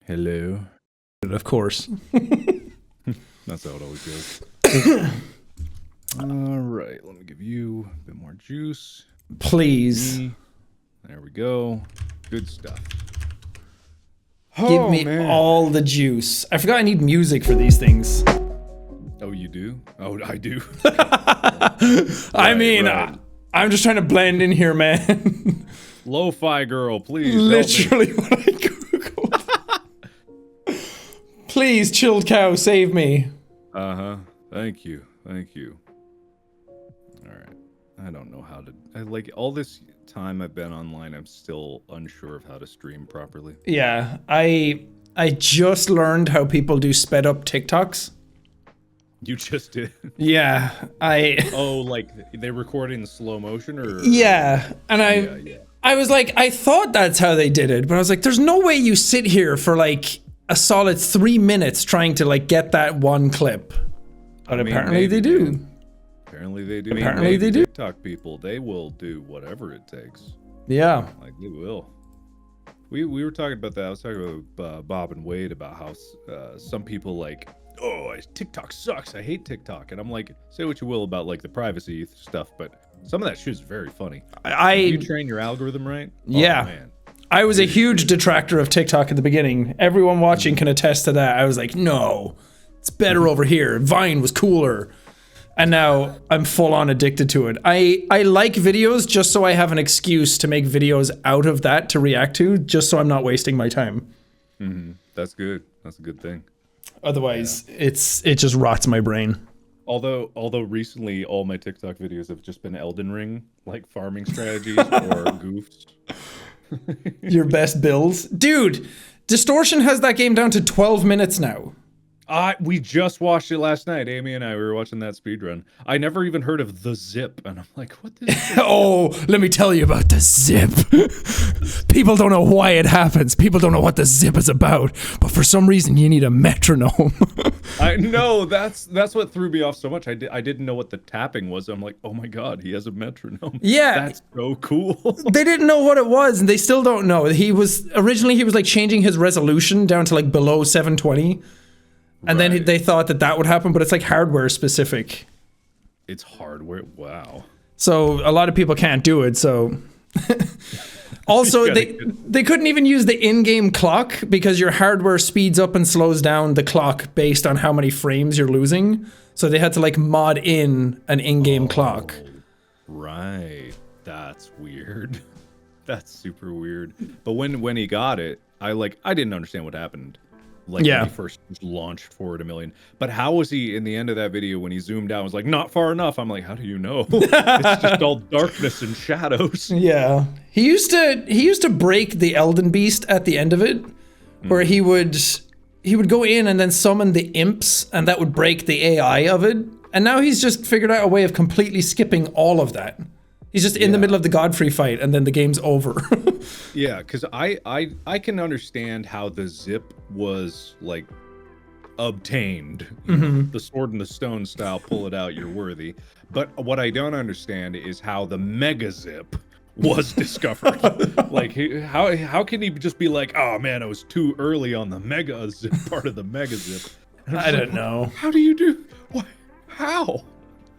Hello. Of course. That's how it always goes. All right, let me give you a bit more juice. Please. There we go. Good stuff. Give me all the juice. I forgot I need music for these things. Oh, you do? Oh, I do. I mean, right. I'm just trying to blend in here, man. Lo-fi girl, please. Literally what I googled. Please, chilled cow, save me. Uh-huh. Thank you. Thank you. All right. I don't know how to... like, all this time I've been online, I'm still unsure of how to stream properly. Yeah, I just learned how people do sped up TikToks. You just did? Yeah, Oh, like, they record in slow motion, or... Yeah, and I was like, I thought that's how they did it, but I was like, there's no way you sit here for, like, a solid 3 minutes trying to, like, get that one clip. But I mean, apparently they do. Man. Apparently they do. Apparently they do. TikTok people, they will do whatever it takes. Yeah. Like, they will. We were talking about that. I was talking about Bob and Wade about how some people like, oh, TikTok sucks. I hate TikTok. And I'm like, say what you will about like the privacy stuff, but some of that shit is very funny. If you train your algorithm right? Yeah. Oh, man. I was a huge detractor of TikTok at the beginning. Everyone watching can attest to that. I was like, no, it's better over here. Vine was cooler. And now I'm full on addicted to it. I like videos just so I have an excuse to make videos out of that to react to, just so I'm not wasting my time. Mm-hmm. That's good. That's a good thing. Otherwise, it just rots my brain. Although recently all my TikTok videos have just been Elden Ring, like farming strategies or goofs. Your best builds? Dude, Distortion has that game down to 12 minutes now. We just watched it last night. Amy and I, we were watching that speedrun. I never even heard of the Zip, and I'm like, what the Oh, let me tell you about the Zip. People don't know why it happens. People don't know what the Zip is about. But for some reason, you need a metronome. I know, that's what threw me off so much. I didn't know what the tapping was. I'm like, oh my god, he has a metronome. Yeah. That's so cool. They didn't know what it was, and they still don't know. Originally, he was like changing his resolution down to like below 720. And then they thought that would happen, but it's like hardware specific. It's hardware. Wow. So a lot of people can't do it. So also they couldn't even use the in-game clock because your hardware speeds up and slows down the clock based on how many frames you're losing. So they had to like mod in an in-game clock. Right. That's weird. That's super weird. But when he got it, I didn't understand what happened. Like when he first launched forward a million. But how was he in the end of that video when he zoomed out and was like, not far enough? I'm like, how do you know? It's just all darkness and shadows. Yeah. He used to break the Elden Beast at the end of it, where he would go in and then summon the imps, and that would break the AI of it. And now he's just figured out a way of completely skipping all of that. He's just in the middle of the Godfrey fight, and then the game's over. Yeah, because I can understand how the Zip was, like, obtained. You know, the sword and the stone style, pull it out, you're worthy. But what I don't understand is how the Mega Zip was discovered. Like, how can he just be like, oh man, I was too early on the Mega Zip part of the Mega Zip? I don't know. How do you do? What? How?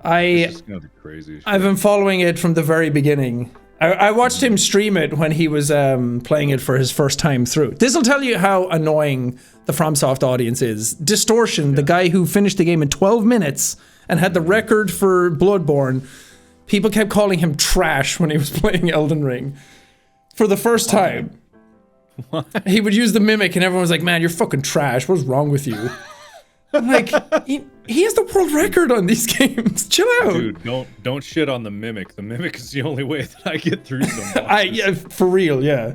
It's gonna be crazy. I've been following it from the very beginning. I watched him stream it when he was playing it for his first time through. This will tell you how annoying the FromSoft audience is. Distortion, the guy who finished the game in 12 minutes and had the record for Bloodborne, people kept calling him trash when he was playing Elden Ring. For the first time. What? He would use the mimic and everyone was like, man, you're fucking trash. What's wrong with you? I'm like, he has the world record on these games. Chill out. Dude, don't shit on the mimic. The mimic is the only way that I get through some bosses. Yeah, for real, yeah.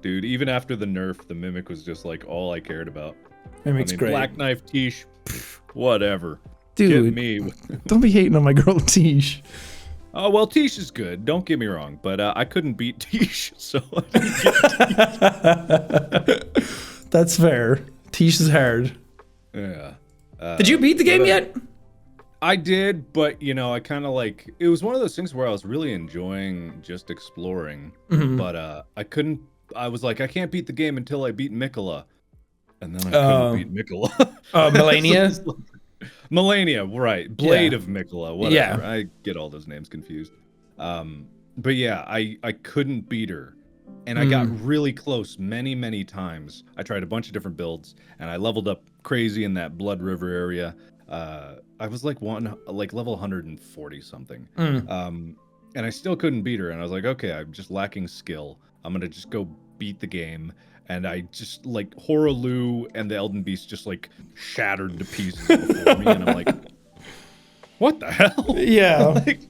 Dude, even after the nerf, the mimic was just like all I cared about. Mimic's great. Black Knife Tish, whatever. Dude, get me. Don't be hating on my girl Tish. Oh, well, Tish is good. Don't get me wrong, but I couldn't beat Tish, so I didn't get Tish. That's fair. Tish is hard. Yeah. Did you beat the game yet? I did, but you know, I kind of like, it was one of those things where I was really enjoying just exploring, but I couldn't, I was like, I can't beat the game until I beat Mikola. and then I couldn't beat Mikola. Melania? Melania, right. Blade Yeah. of Mikola, whatever. Yeah. I get all those names confused. But yeah, I couldn't beat her. And I got really close many times. I tried a bunch of different builds, and I leveled up crazy in that Blood River area. I was like level 140 something. And I still couldn't beat her. And I was like, okay, I'm just lacking skill. I'm gonna just go beat the game. And I just like Horaloo and the Elden Beast just like shattered to pieces before me, and I'm like, what the hell? Yeah. Like,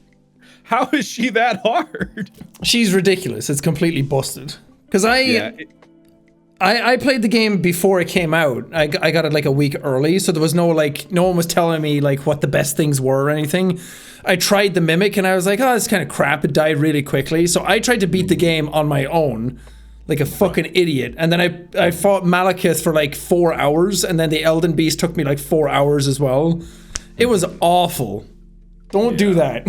how is she that hard? She's ridiculous. It's completely busted. Because I played the game before it came out. I got it like a week early, so there was no one was telling me like what the best things were or anything. I tried the Mimic and I was like, oh, it's kind of crap. It died really quickly. So I tried to beat the game on my own, like a fucking idiot. And then I fought Malekith for like 4 hours, and then the Elden Beast took me like 4 hours as well. It was awful. Don't do that.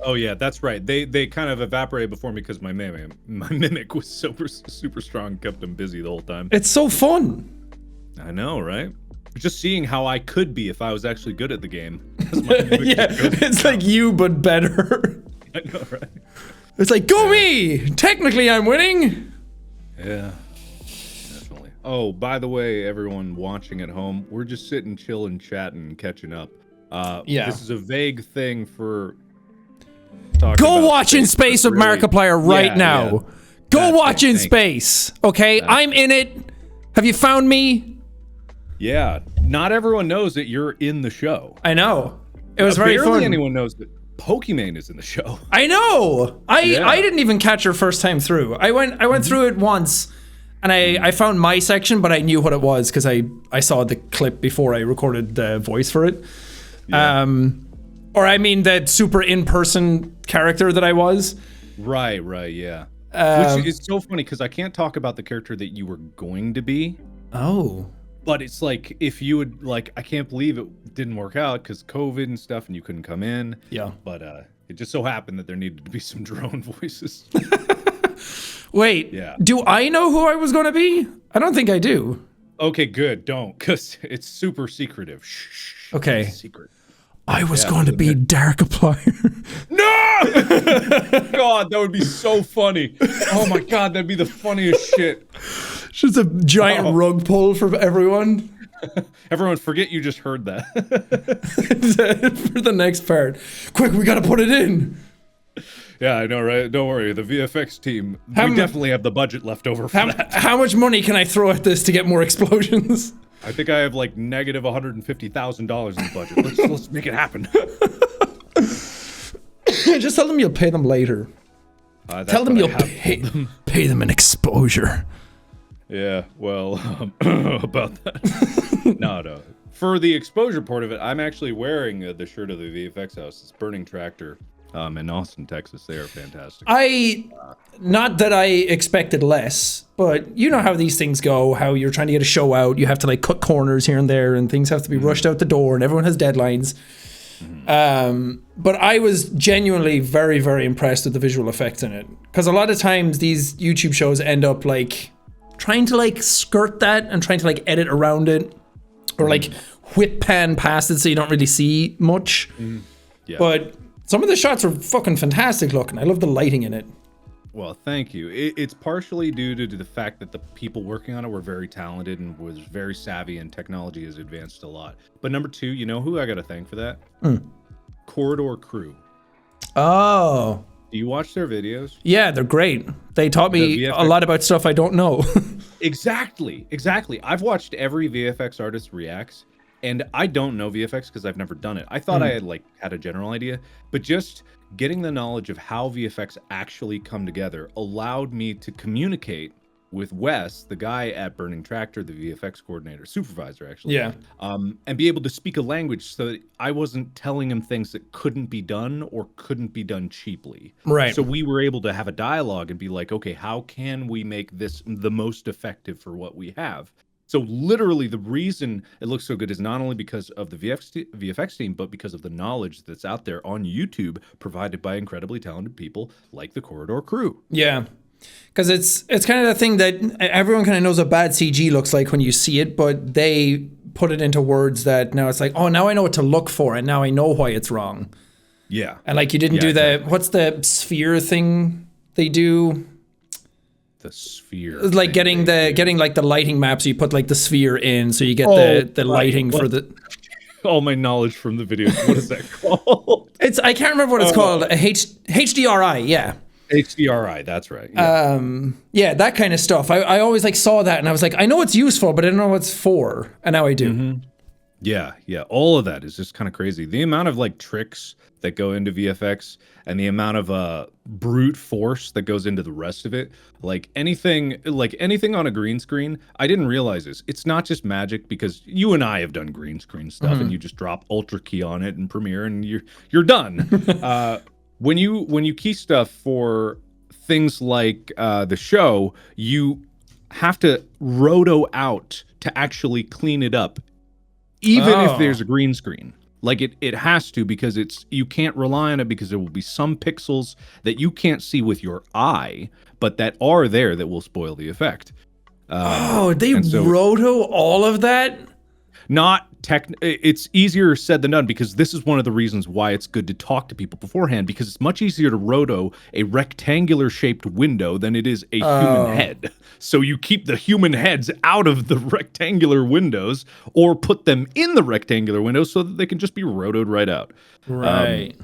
Oh yeah, that's right. They kind of evaporated before me because my mimic was super strong, kept him busy the whole time. It's so fun. I know, right? Just seeing how I could be if I was actually good at the game. Yeah, it's like you but better. I know, right? It's like, go me! Technically I'm winning! Yeah, definitely. Oh, by the way, everyone watching at home, we're just sitting, chilling, chatting, catching up. This is a vague thing for... Go watch In Space with Markiplier right now. Yeah. Go watch In Space, okay? I'm in it. Have you found me? Yeah, not everyone knows that you're in the show. I know. It was very fun. Barely anyone knows that Pokimane is in the show. I know. I didn't even catch her first time through. I went through it once, and I found my section, but I knew what it was because I saw the clip before I recorded the voice for it. Yeah. Or I mean that super in-person character that I was. Right, yeah. Which is so funny because I can't talk about the character that you were going to be. Oh. But it's like, if you would, like, I can't believe it didn't work out because COVID and stuff and you couldn't come in. Yeah. But it just so happened that there needed to be some drone voices. Wait, do I know who I was going to be? I don't think I do. Okay, good. Don't, because it's super secretive. Shh. Okay. It's secret. I was going to be Darkiplier. No! God, that would be so funny. Oh my God, that'd be the funniest shit. Just a giant rug pull for everyone. Everyone, forget you just heard that. For the next part. Quick, we gotta put it in. Yeah, I know, right? Don't worry, the VFX team, we definitely have the budget left over for that. How much money can I throw at this to get more explosions? I think I have like negative $150,000 in the budget. Let's make it happen. Just tell them you'll pay them later. Tell them you'll pay them an exposure. Yeah, well, about that. No. For the exposure part of it, I'm actually wearing the shirt of the VFX house. It's Burning Tractor in Austin, Texas. They are fantastic. Not that I expected less, but you know how these things go, how you're trying to get a show out, you have to like cut corners here and there, and things have to be rushed out the door, and everyone has deadlines. But I was genuinely very, very impressed with the visual effects in it. Because a lot of times these YouTube shows end up like trying to like skirt that and trying to like edit around it, or like whip pan past it so you don't really see much. Yeah. But some of the shots are fucking fantastic looking. I love the lighting in it. Well, thank you. It's partially due to the fact that the people working on it were very talented and was very savvy, and technology has advanced a lot. But number two, you know who I got to thank for that? Corridor Crew. Oh. Do you watch their videos? Yeah, they're great. They taught me a lot about stuff I don't know. Exactly. I've watched every VFX artist reacts, and I don't know VFX because I've never done it. I thought I had a general idea, but just getting the knowledge of how VFX actually come together allowed me to communicate with Wes, the guy at Burning Tractor, the VFX coordinator, supervisor actually. Yeah. And be able to speak a language so that I wasn't telling him things that couldn't be done or couldn't be done cheaply. Right. So we were able to have a dialogue and be like, okay, how can we make this the most effective for what we have? So literally the reason it looks so good is not only because of the VFX team, but because of the knowledge that's out there on YouTube provided by incredibly talented people like the Corridor Crew. Yeah. Because it's kind of the thing that everyone kind of knows what bad CG looks like when you see it, but they put it into words that now it's like, oh, now I know what to look for, and now I know why it's wrong. Yeah. And like you didn't do exactly. what's the sphere thing they do? The sphere. Like getting like the lighting map, so you put like the sphere in, so you get the lighting for the. All my knowledge from the video. What is that called? I can't remember what it's called. HDRI, yeah. HDRI, that's right. Yeah. Yeah, that kind of stuff. I always like saw that and I was like, I know it's useful, but I don't know what it's for. And now I do. Mm-hmm. Yeah. All of that is just kind of crazy. The amount of like tricks that go into VFX and the amount of brute force that goes into the rest of it. Like anything on a green screen, I didn't realize this. It's not just magic, because you and I have done green screen stuff and you just drop Ultra Key on it in Premiere and you're done. When you key stuff for things like the show, you have to roto out to actually clean it up, even if there's a green screen. Like it has to, because you can't rely on it, because there will be some pixels that you can't see with your eye, but that are there that will spoil the effect. Roto all of that? It's easier said than done, because this is one of the reasons why it's good to talk to people beforehand, because it's much easier to roto a rectangular shaped window than it is a human head. So you keep the human heads out of the rectangular windows, or put them in the rectangular windows so that they can just be rotoed right out. Right.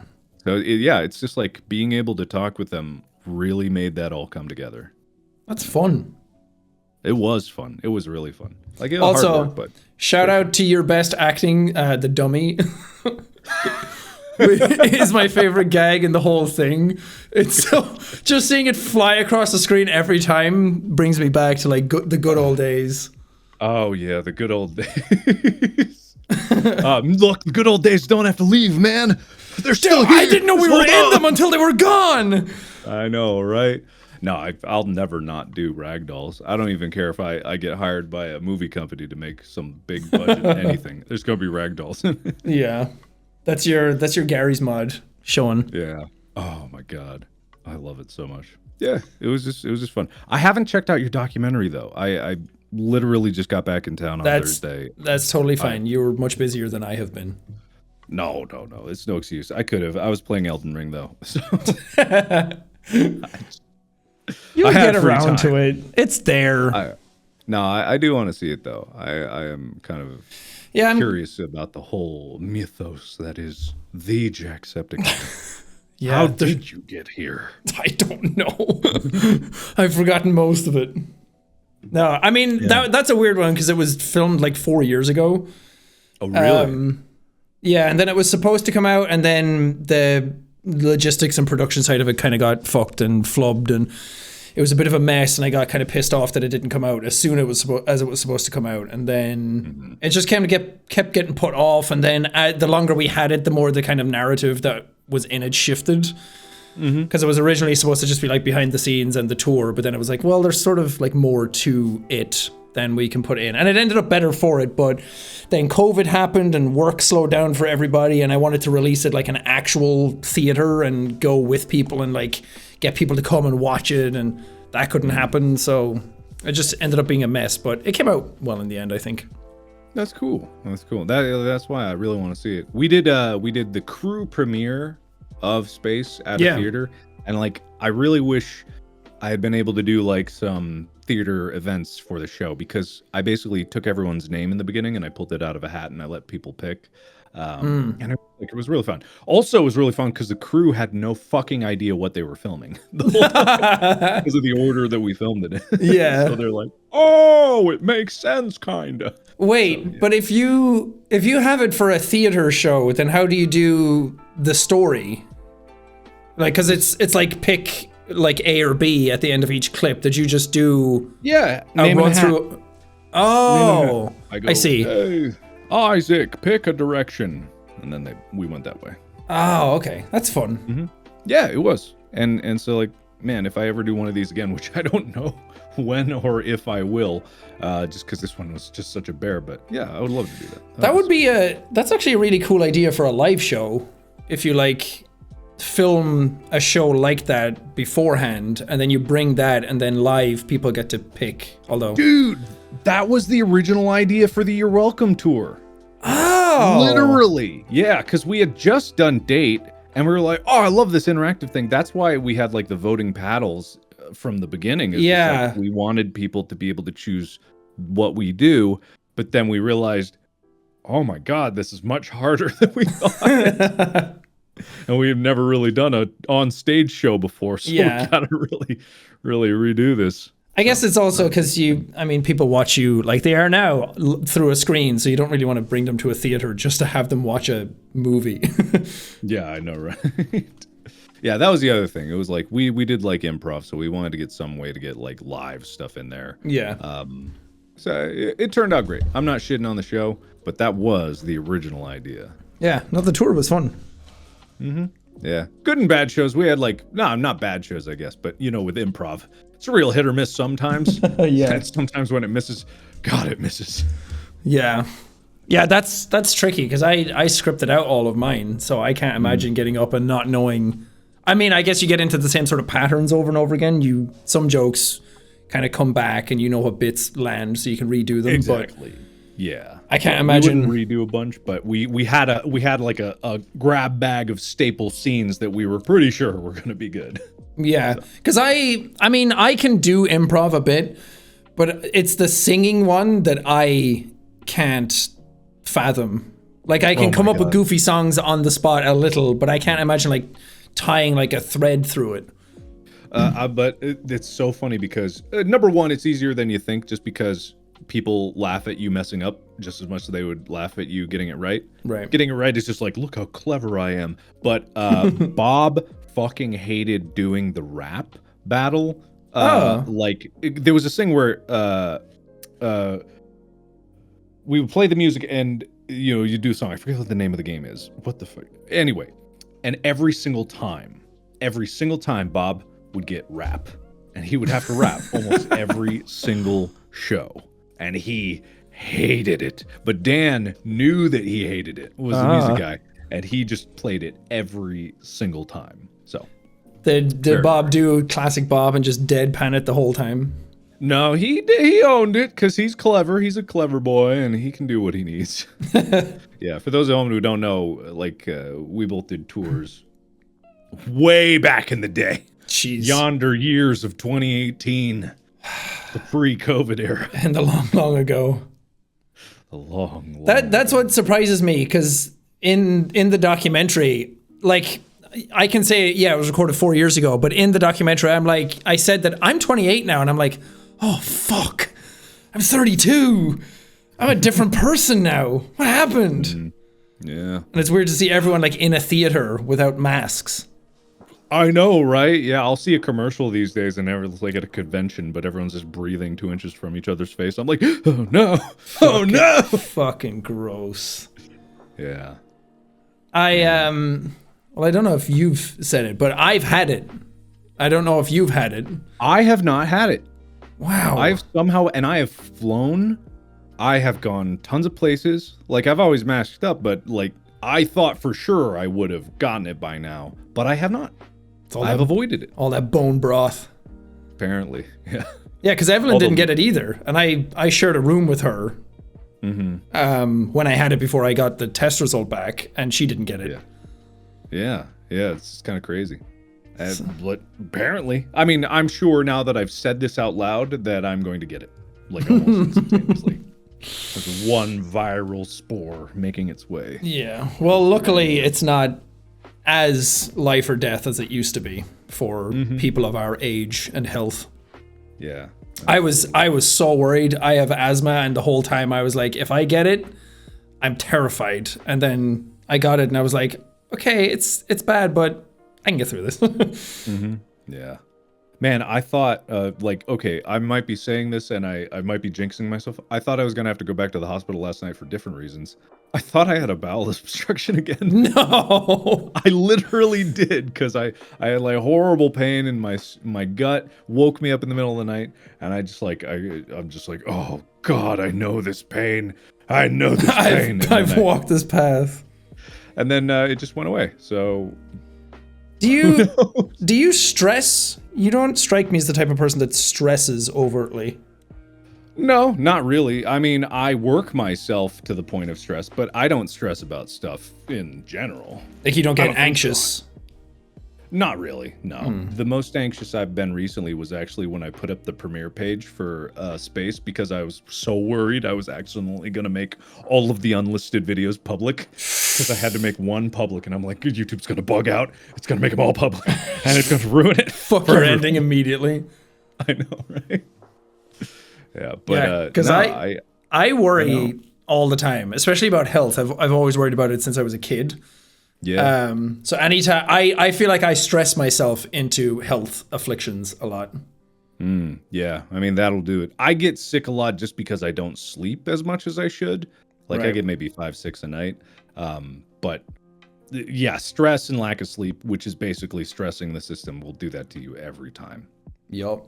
It's just like being able to talk with them really made that all come together. That's fun. It was fun. It was really fun. Like, it was also, hard work, but shout out to your best acting, the dummy. Is my favorite gag in the whole thing. It's so, just seeing it fly across the screen every time brings me back to like the good old days. Oh yeah, the good old days. Look, the good old days don't have to leave, man. They're still here. I didn't know we were in them until they were gone. I know, right? No, I'll never not do ragdolls. I don't even care if I get hired by a movie company to make some big budget anything. There's gonna be ragdolls. Yeah, that's your Gary's mod showing. Yeah. Oh my god, I love it so much. Yeah, it was just fun. I haven't checked out your documentary though. I literally just got back in town on Thursday. That's totally fine. You were much busier than I have been. No. It's no excuse. I could have. I was playing Elden Ring though. So You'll get around to it. It's there. I do want to see it though. I am kind of curious about the whole mythos that is the Jacksepticeye. Yeah, how did you get here? I don't know. I've forgotten most of it. No, I mean that's a weird one because it was filmed like 4 years ago. Oh really? Yeah, and then it was supposed to come out, and then the logistics and production side of it kind of got fucked and flubbed, and it was a bit of a mess, and I got kind of pissed off that it didn't come out as soon as it was supposed to come out, and then it just kept getting put off, and then the longer we had it, the more the kind of narrative that was in it shifted, because it was originally supposed to just be like behind the scenes and the tour, but then it was like, well, there's sort of like more to it than we can put in, and it ended up better for it, but then COVID happened and work slowed down for everybody, and I wanted to release it like an actual theater and go with people and like get people to come and watch it, and that couldn't happen, so it just ended up being a mess, but it came out well in the end, I think. That's cool. That's why I really want to see it. We did the crew premiere of Space at a theater, and like I really wish I had been able to do like some theater events for the show, because I basically took everyone's name in the beginning and I pulled it out of a hat and I let people pick. And it was really fun. Also, it was really fun because the crew had no fucking idea what they were filming the whole time because of the order that we filmed it in. Yeah. So they're like, oh, it makes sense, kinda. Wait, so, but if you have it for a theater show, then how do you do the story? Like, because it's like pick like A or B at the end of each clip. Did you just do a run through? Oh, I see. Hey, Isaac, pick a direction, and then we went that way. Oh, okay, that's fun. Yeah, it was, and so like, man, if I ever do one of these again, which I don't know when or if I will, just because this one was just such a bear, but yeah, I would love to do that. That's actually a really cool idea for a live show. If you like film a show like that beforehand, and then you bring that, and then live people get to pick. Although, dude, that was the original idea for the You're Welcome tour. Oh, literally, yeah, because we had just done Date, and we were like, oh, I love this interactive thing. That's why we had like the voting paddles from the beginning. Yeah, like, we wanted people to be able to choose what we do, but then we realized, oh my god, this is much harder than we thought. And we've never really done a on-stage show before, so we gotta really redo this. I guess it's also because people watch you like they are now through a screen, so you don't really want to bring them to a theater just to have them watch a movie. Yeah, I know, right? Yeah, that was the other thing. It was like we did like improv, so we wanted to get some way to get like live stuff in there. Yeah. So it turned out great. I'm not shitting on the show, but that was the original idea. Yeah, no, the tour was fun. Mm-hmm. Yeah, good and bad shows. We had like, not bad shows, I guess, but with improv, it's a real hit or miss sometimes. Yeah. And sometimes when it misses, God, it misses. Yeah. Yeah, that's tricky because I scripted out all of mine, so I can't imagine getting up and not knowing. I mean, I guess you get into the same sort of patterns over and over again. Some jokes kind of come back and you know what bits land, so you can redo them. Exactly. But yeah. I can't imagine. We wouldn't redo a bunch, but we had like a grab bag of staple scenes that we were pretty sure were going to be good. Yeah, because I can do improv a bit, but it's the singing one that I can't fathom. Like I can come up with goofy songs on the spot a little, but I can't imagine like tying like a thread through it. But it's so funny because number one, it's easier than you think, just because people laugh at you messing up just as much as they would laugh at you getting it right. Right. Getting it right is just like, look how clever I am. But Bob fucking hated doing the rap battle. Like there was this thing where we would play the music and you do a song. I forget what the name of the game is. What the fuck? Anyway, and every single time Bob would get rap, and he would have to rap almost every single show, and he hated it. But Dan knew that he hated it. Was the music guy, and he just played it every single time. So did Bob do classic Bob and just deadpan it the whole time? No, he owned it because he's clever. He's a clever boy, and he can do what he needs. Yeah, for those at home who don't know, like we both did tours way back in the day. Jeez. Yonder years of 2018, the pre-COVID era, and the long ago. The long. That's what surprises me, because in the documentary, like I can say, yeah, it was recorded 4 years ago, but in the documentary, I said that I'm 28 now, and I'm like, oh fuck, I'm 32. I'm a different person now. What happened? Mm-hmm. Yeah. And it's weird to see everyone like in a theater without masks. I know, right? Yeah, I'll see a commercial these days and it's like at a convention, but everyone's just breathing 2 inches from each other's face. I'm like, oh no, oh no. Fucking gross. Yeah. Well, I don't know if you've said it, but I've had it. I don't know if you've had it. I have not had it. Wow. I have flown. I have gone tons of places. Like, I've always masked up, but like, I thought for sure I would have gotten it by now, but I have not. I've avoided it. All that bone broth. Apparently, yeah. Yeah, because Evelyn didn't get it either, and I shared a room with her. Mm-hmm. When I had it before I got the test result back, and she didn't get it. Yeah, it's kind of crazy. But apparently, I mean, I'm sure now that I've said this out loud that I'm going to get it, like almost instantaneously. There's one viral spore making its way. Yeah. Well, luckily, it's not as life or death as it used to be for people of our age and health. Yeah. I was so worried. I have asthma, and the whole time I was like, if I get it, I'm terrified. And then I got it, and I was like, okay, it's bad, but I can get through this. Yeah. Man, I thought, okay, I might be saying this and I might be jinxing myself. I thought I was going to have to go back to the hospital last night for different reasons. I thought I had a bowel obstruction again. No! I literally did, because I had like horrible pain in my gut, woke me up in the middle of the night, and I'm just like, oh God, I know this pain. I know this pain. I've walked this path. And then it just went away. So Do you stress? You don't strike me as the type of person that stresses overtly. No, not really. I mean, I work myself to the point of stress, but I don't stress about stuff in general. Like you don't get anxious? Not really, no. The most anxious I've been recently was actually when I put up the premiere page for Space, because I was so worried I was accidentally going to make all of the unlisted videos public, because I had to make one public, and I'm like, YouTube's going to bug out. It's going to make them all public, and it's going to ruin it. Fuck your ending immediately. I know, right? Yeah, but because I worry all the time, especially about health. I've always worried about it since I was a kid. Yeah. So anytime I feel like I stress myself into health afflictions a lot. Yeah, I mean, that'll do it. I get sick a lot just because I don't sleep as much as I should. Like I get maybe 5-6 a night. But yeah, stress and lack of sleep, which is basically stressing the system, will do that to you every time. Yup.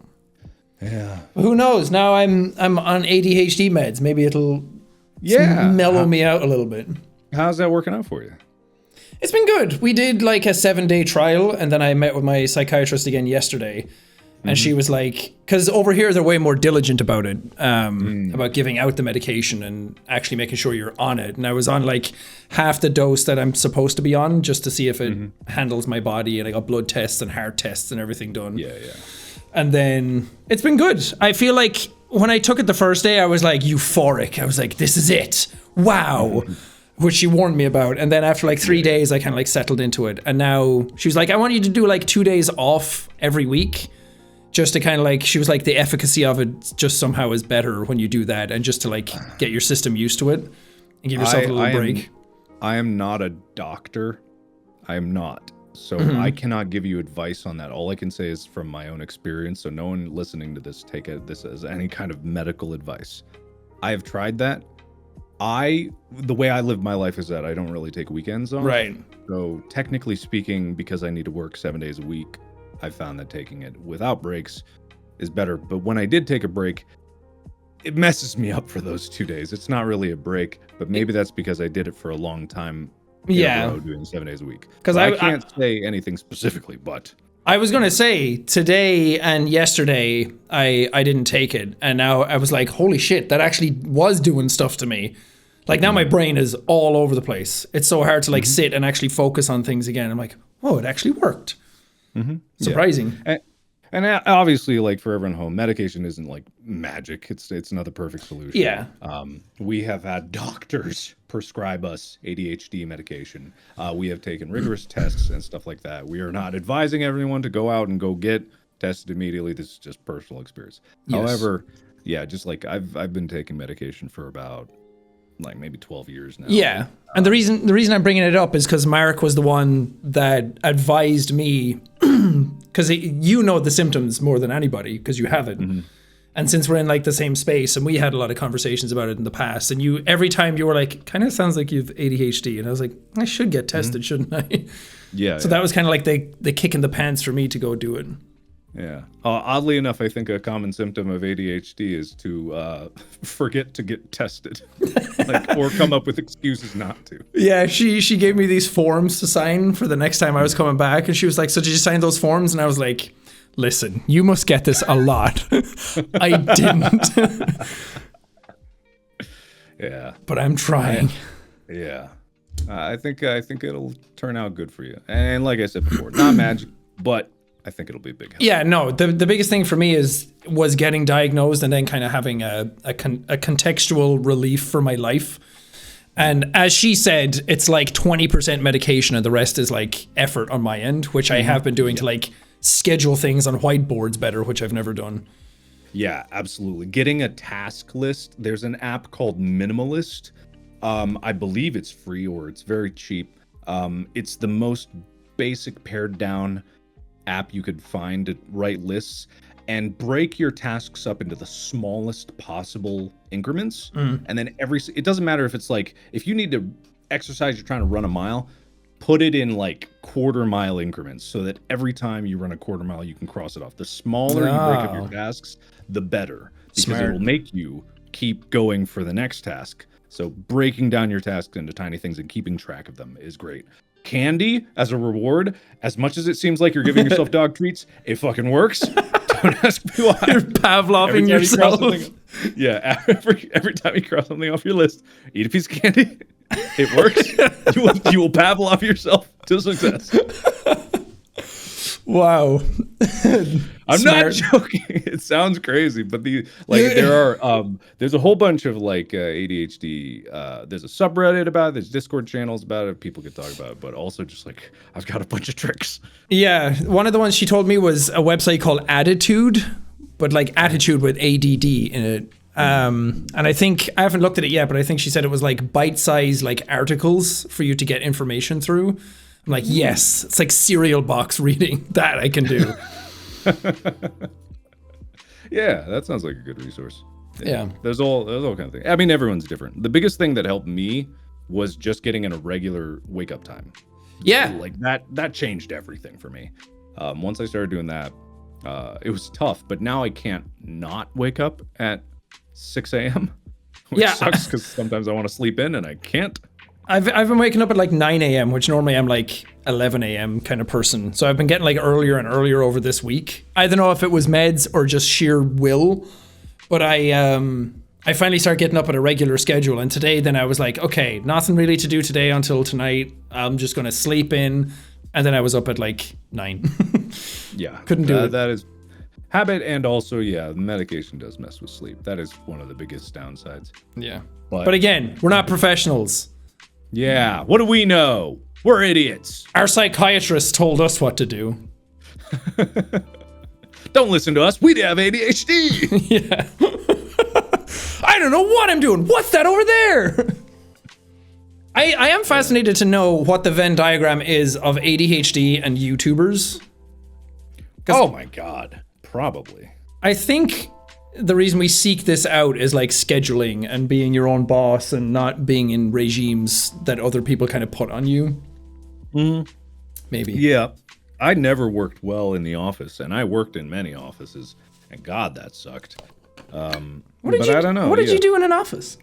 Yeah. Who knows? Now I'm on ADHD meds. Maybe it'll mellow me out a little bit. How's that working out for you? It's been good. We did like a 7-day trial, and then I met with my psychiatrist again yesterday, and she was like, because over here they're way more diligent about it, about giving out the medication and actually making sure you're on it. And I was on like half the dose that I'm supposed to be on, just to see if it handles my body, and I got blood tests and heart tests and everything done. Yeah. And then it's been good. I feel like when I took it the first day, I was like euphoric. I was like, this is it. Wow. Which she warned me about. And then after like 3 days, I kind of like settled into it. And now she was like, I want you to do like 2 days off every week. Just to kind of like, she was like, the efficacy of it just somehow is better when you do that. And just to like get your system used to it and give yourself a little break. I am not a doctor. I am not. So I cannot give you advice on that. All I can say is from my own experience. So no one listening to this, take this as any kind of medical advice. I have tried that. The way I live my life is that I don't really take weekends off. Right. So technically speaking, because I need to work 7 days a week, I found that taking it without breaks is better. But when I did take a break, it messes me up for those 2 days. It's not really a break, but maybe that's because I did it for a long time. Doing 7 days a week. Because I can't say anything specifically, but I was gonna say today and yesterday I didn't take it, and now I was like, holy shit, that actually was doing stuff to me. Like now my brain is all over the place. It's so hard to like sit and actually focus on things again. I'm like, whoa, it actually worked. Surprising. Yeah. And obviously, like for everyone home, medication isn't like magic. It's not the perfect solution. Yeah. We have had doctors prescribe us ADHD medication. We have taken rigorous tests and stuff like that. We are not advising everyone to go out and go get tested immediately. This is just personal experience. Yes. However, yeah, just like I've been taking medication for about like maybe 12 years now. Yeah. And the reason I'm bringing it up is because Mark was the one that advised me, because you know the symptoms more than anybody because you have it. And since we're in like the same space, and we had a lot of conversations about it in the past, and you every time you were like, kind of sounds like you've ADHD, and I was like, I should get tested, shouldn't I? Yeah. So that was kind of like the kick in the pants for me to go do it. Yeah. Oddly enough, I think a common symptom of ADHD is to forget to get tested, or come up with excuses not to. Yeah, she gave me these forms to sign for the next time I was coming back, and she was like, "So did you sign those forms?" And I was like, "Listen, you must get this a lot." I didn't. Yeah. But I'm trying. Yeah. I think it'll turn out good for you. And like I said before, not magic, but I think it'll be a big help. Yeah, no, the biggest thing for me was getting diagnosed and then kind of having a contextual relief for my life. And as she said, it's like 20% medication and the rest is like effort on my end, which I have been doing to like schedule things on whiteboards better, which I've never done. Yeah, absolutely. Getting a task list. There's an app called Minimalist. I believe it's free or it's very cheap. It's the most basic pared down app you could find to write lists and break your tasks up into the smallest possible increments. And then it doesn't matter if it's like, if you need to exercise, you're trying to run a mile, put it in like quarter-mile increments so that every time you run a quarter mile, you can cross it off. The smaller you break up your tasks, the better, because it will make you keep going for the next task. So breaking down your tasks into tiny things and keeping track of them is great. candy as a reward, as much as it seems like you're giving yourself dog treats, it fucking works. Don't ask me why. You're Pavloving yourself. Yeah, every time you cross something off your list, eat a piece of candy. It works. You will Pavlov yourself to success. Wow. I'm not joking. It sounds crazy, but there's a whole bunch of like ADHD. There's a subreddit about it. There's Discord channels about it. People can talk about it, but also just like I've got a bunch of tricks. Yeah, one of the ones she told me was a website called Attitude, but like Attitude with ADD in it. And I think I haven't looked at it yet, but I think she said it was like bite-sized like articles for you to get information through. I'm like, yes, it's like cereal box reading. That I can do. Yeah, that sounds like a good resource. Yeah. There's all kind of things. I mean, everyone's different. The biggest thing that helped me was just getting in a regular wake up time. Yeah. Like that changed everything for me. Once I started doing that, it was tough, but now I can't not wake up at 6 a.m. Which sucks because sometimes I want to sleep in and I can't. I've been waking up at like 9 a.m., which normally I'm like 11 a.m. kind of person. So I've been getting like earlier and earlier over this week. I don't know if it was meds or just sheer will, but I finally started getting up at a regular schedule. And today then I was like, okay, nothing really to do today until tonight. I'm just going to sleep in. And then I was up at like 9. Yeah. Couldn't do it. That is habit. And also, yeah, medication does mess with sleep. That is one of the biggest downsides. Yeah. But again, we're not professionals. Yeah, what do we know? We're idiots. Our psychiatrist told us what to do. Don't listen to us. We have ADHD. Yeah. I don't know what I'm doing. What's that over there? I am fascinated to know what the Venn diagram is of ADHD and YouTubers. Oh my God, probably. I think the reason we seek this out is like scheduling and being your own boss and not being in regimes that other people kind of put on you. Maybe. Yeah. I never worked well in the office, and I worked in many offices, and God, that sucked. I don't know. What did you do in an office?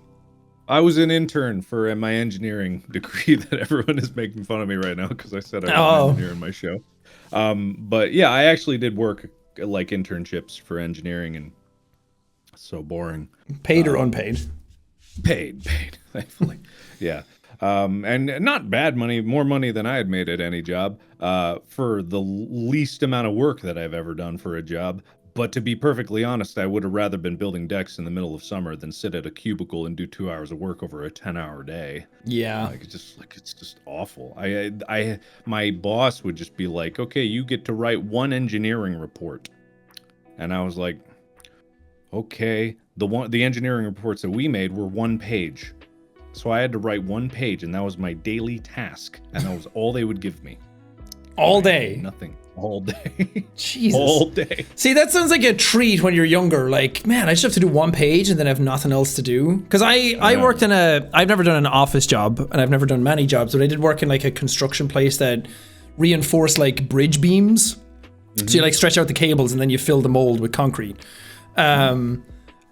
I was an intern for my engineering degree that everyone is making fun of me right now because I said I was an engineer in my show. But yeah, I actually did work like internships for engineering, and so boring. Paid or unpaid? Paid, thankfully. Yeah. And not bad money, more money than I had made at any job, for the least amount of work that I've ever done for a job. But to be perfectly honest, I would have rather been building decks in the middle of summer than sit at a cubicle and do 2 hours of work over a 10-hour day. Yeah. It's just awful. My boss would just be like, okay, you get to write one engineering report. And I was like, okay, the engineering reports that we made were 1 page. So I had to write 1 page, and that was my daily task. And that was all they would give me. All day? Nothing. All day. Jesus. All day. See, that sounds like a treat when you're younger. Like, man, I just have to do 1 page and then have nothing else to do. Because I worked in I've never done an office job, and I've never done many jobs, but I did work in like a construction place that reinforced like bridge beams. Mm-hmm. So you like stretch out the cables and then you fill the mold with concrete.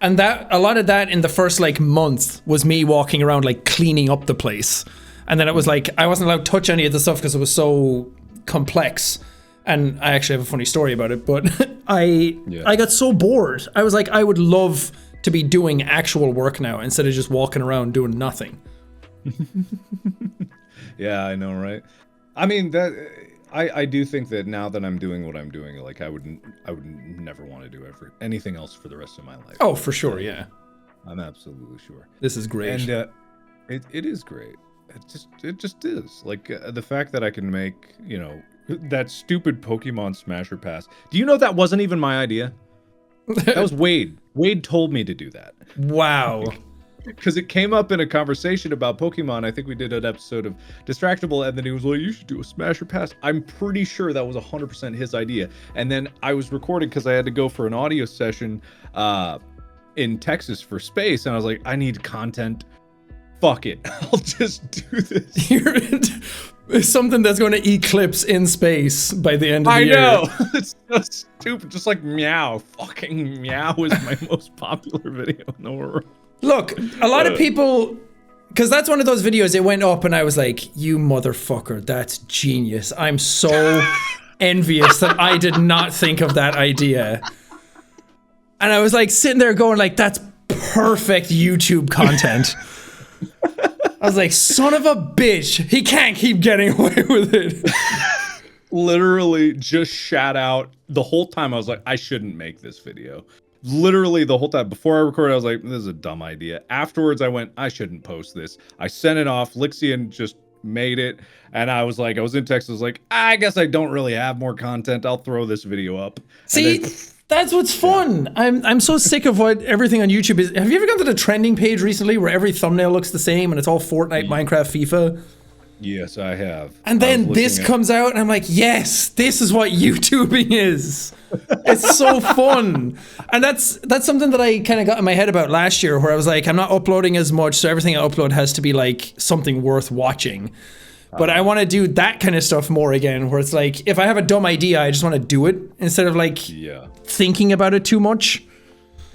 And that a lot of that in the first like month was me walking around like cleaning up the place. And then it was like I wasn't allowed to touch any of the stuff because it was so complex. And I actually have a funny story about it, but I got so bored. I was like, I would love to be doing actual work now instead of just walking around doing nothing. Yeah, I know, right? I mean, that I do think that now that I'm doing what I'm doing, like I would never want to do anything else for the rest of my life. Oh, for sure, yeah. I'm absolutely sure. This is great. And it is great. It just is. Like the fact that I can make, that stupid Pokemon Smasher Pass. Do you know that wasn't even my idea? That was Wade. Wade told me to do that. Wow. Because it came up in a conversation about Pokemon. I think we did an episode of Distractable, and then he was like, you should do a Smasher Pass. I'm pretty sure that was 100% his idea. And then I was recording because I had to go for an audio session in Texas for space, and I was like, I need content. Fuck it. I'll just do this. It's something that's going to eclipse in space by the end of the year. I know. It's so stupid. Just like Meow. Fucking Meow is my most popular video in the world. Look, a lot of people Because that's one of those videos, it went up and I was like, you motherfucker, that's genius. I'm so envious that I did not think of that idea. And I was like sitting there going like, that's perfect YouTube content. I was like, son of a bitch, he can't keep getting away with it. Literally just shat out the whole time. I was like, I shouldn't make this video. Literally the whole time before I recorded, I was like, this is a dumb idea. Afterwards, I went, I shouldn't post this. I sent it off. Lixian just made it. And I was like, I was in Texas, I was like, I guess I don't really have more content. I'll throw this video up. See, that's what's fun. I'm so sick of what everything on YouTube is. Have you ever gone to the trending page recently where every thumbnail looks the same and it's all Fortnite, Minecraft, FIFA? Yes, I have. And then this comes out and I'm like, yes, this is what YouTubing is. It's so fun. And that's something that I kind of got in my head about last year where I was like, I'm not uploading as much, so everything I upload has to be like something worth watching. But I want to do that kind of stuff more again, where it's like, if I have a dumb idea, I just want to do it instead of like thinking about it too much.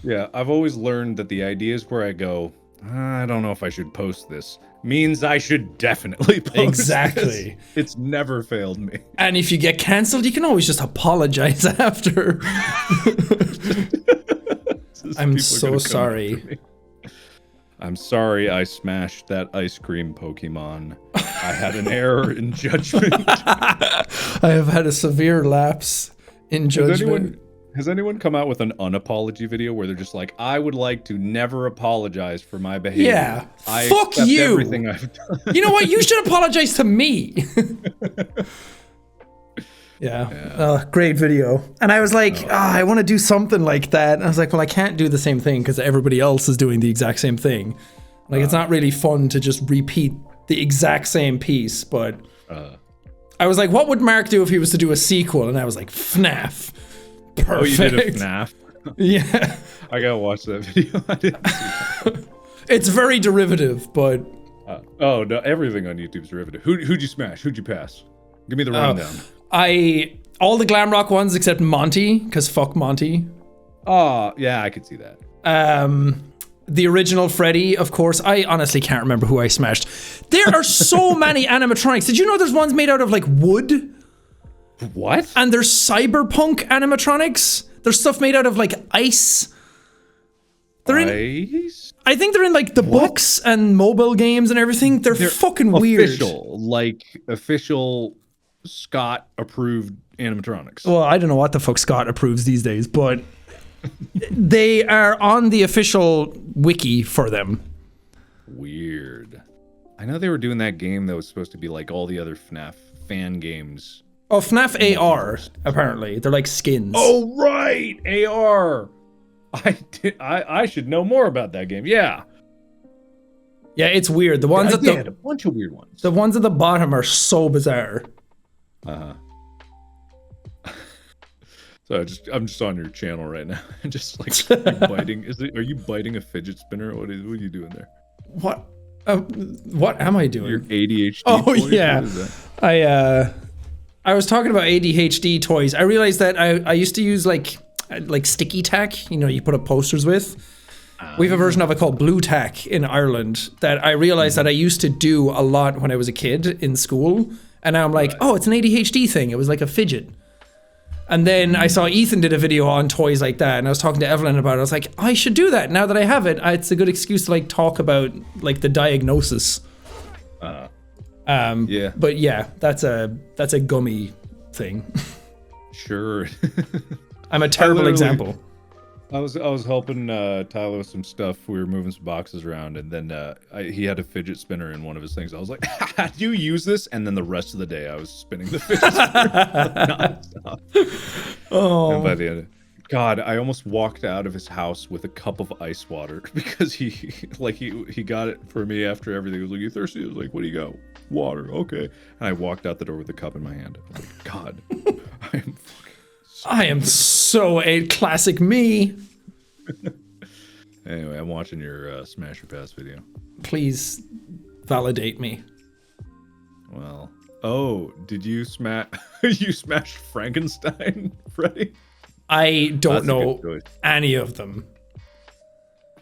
Yeah, I've always learned that the ideas where I go, I don't know if I should post this, means I should definitely post Exactly. this. It's never failed me. And if you get cancelled, you can always just apologize after. I'm so sorry. I'm sorry I smashed that ice cream Pokemon. I had an error in judgment. I have had a severe lapse in judgment. Has anyone come out with an unapology video where they're just like, I would like to never apologize for my behavior. Yeah, I fuck accept you. Everything I've done. You know what? You should apologize to me. Yeah. Great video. And I was like, I want to do something like that. And I was like, well, I can't do the same thing because everybody else is doing the exact same thing. Like, it's not really fun to just repeat the exact same piece. But I was like, what would Mark do if he was to do a sequel? And I was like, FNAF. Perfect. Oh, you did a FNAF? Yeah. I gotta watch that video. I didn't see that. It's very derivative, but... oh, no, everything on YouTube's derivative. Who'd you smash? Who'd you pass? Give me the rundown. All the glam rock ones except Monty, because fuck Monty. Oh, yeah, I could see that. The original Freddy, of course. I honestly can't remember who I smashed. There are so many animatronics. Did you know there's ones made out of like wood? What? And there's cyberpunk animatronics. There's stuff made out of like ice. They're in, I think they're in like the books and mobile games and everything. They're fucking weird. Official Scott approved animatronics. Well, I don't know what the fuck Scott approves these days, but they are on the official wiki for them. Weird. I know they were doing that game that was supposed to be like all the other FNAF fan games. Oh, FNAF AR, apparently. They're like skins. Oh, right! AR! I should know more about that game. Yeah. Yeah, it's weird. The ones a bunch of weird ones. The ones at the bottom are so bizarre. So I'm just on your channel right now. Just like biting. Are you biting a fidget spinner? What are you doing there? What? What am I doing? Your ADHD. Oh voice? Yeah. I was talking about ADHD toys. I realized that I used to use like sticky tack. You know, you put up posters with. We have a version of it called blue tack in Ireland that I realized that I used to do a lot when I was a kid in school. And now I'm like, oh, it's an ADHD thing. It was like a fidget. And then I saw Ethan did a video on toys like that, and I was talking to Evelyn about it. I was like, I should do that. Now that I have it, it's a good excuse to like talk about like the diagnosis. Yeah. But yeah, that's a gummy thing. Sure. I'm a terrible example. I was helping Tyler with some stuff. We were moving some boxes around, and then he had a fidget spinner in one of his things. I was like, "How do you use this?" And then the rest of the day, I was spinning the fidget spinner nonstop. Oh. And by the end, God, I almost walked out of his house with a cup of ice water because he got it for me after everything. He was like, "You thirsty?" I was like, "What do you got?" "Water." "Okay." And I walked out the door with the cup in my hand. I was like, God, I am so a classic me. Anyway, I'm watching your Smash or Pass video. Please validate me. Well, oh, did you smash Frankenstein, Freddy? I don't know any of them.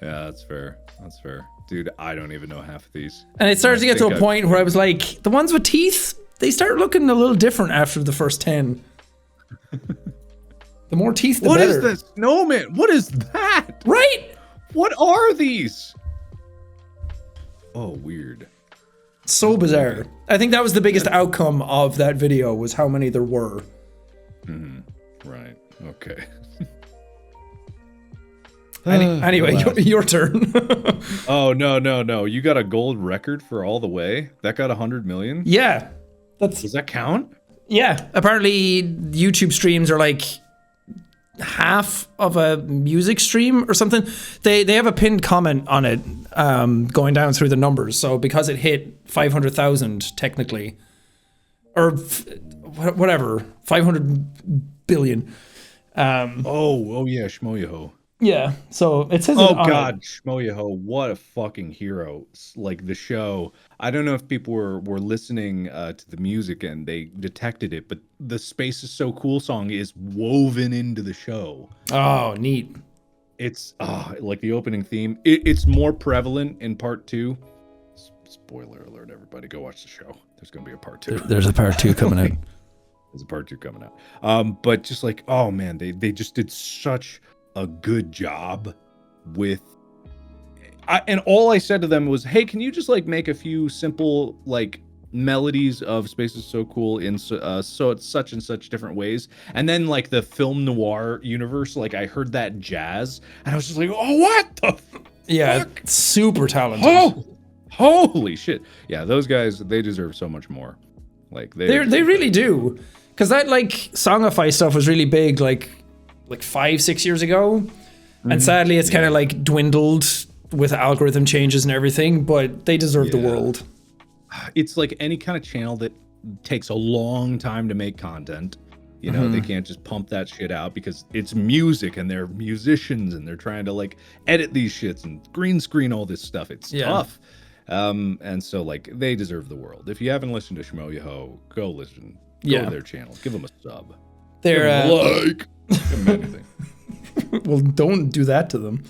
Yeah, that's fair. That's fair. Dude, I don't even know half of these. And it started to get to a point where I was like, the ones with teeth, they start looking a little different after the first 10. The more teeth, the better. What is this snowman? What is that? Right? What are these? Oh, weird. So bizarre. I think that was the biggest outcome of that video, was how many there were. Right. Okay. Anyway, your turn. Oh, no. You got a gold record for All the Way? That got 100 million? Yeah. Does that count? Yeah. Apparently, YouTube streams are like half of a music stream or something. They have a pinned comment on it going down through the numbers. So because it hit 500,000 technically, or whatever, 500 billion. Oh yeah, Shmoyaho. Yeah, so it says. Oh God, Shmoyaho, what a fucking hero! Like the show. I don't know if people were listening to the music and they detected it, but the "Space is So Cool" song is woven into the show. Oh, neat. It's like the opening theme. It's more prevalent in part 2. Spoiler alert, everybody, go watch the show. There's gonna be a part 2. There's a part 2 coming out. There's a part 2 coming out. But just like, oh man, they just did such a good job with. And all I said to them was, hey, can you just like make a few simple like melodies of "Space is So Cool" in so it's such and such different ways, and then like the film noir universe, like I heard that jazz and I was just like, oh, what the fuck? Super talented. Oh, holy shit. Yeah, those guys, they deserve so much more. Like they really do, because that like Songify stuff was really big like 5-6 years ago, and sadly it's kind of like dwindled with algorithm changes and everything, but they deserve the world. It's like any kind of channel that takes a long time to make content. You know, they can't just pump that shit out because it's music and they're musicians and they're trying to like edit these shits and green screen all this stuff. It's tough. And so like they deserve the world. If you haven't listened to Shmoyaho, go listen. Go to their channel. Give them a sub. They're like give them anything. Well, don't do that to them.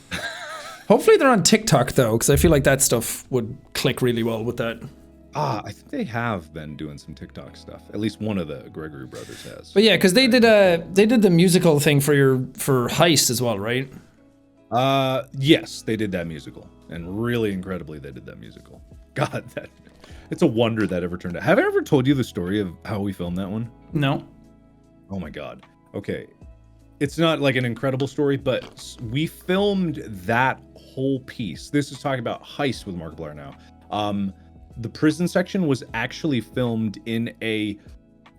Hopefully they're on TikTok though, because I feel like that stuff would click really well with that. I think they have been doing some TikTok stuff. At least one of the Gregory brothers has. But yeah, because they did the musical thing for Heist as well, right? Yes, they did that musical, and really incredibly, they did that musical. God, it's a wonder that ever turned out. Have I ever told you the story of how we filmed that one? No. Oh my God. Okay, it's not like an incredible story, but we filmed that whole piece. This is talking about Heist with Markiplier now. The prison section was actually filmed in a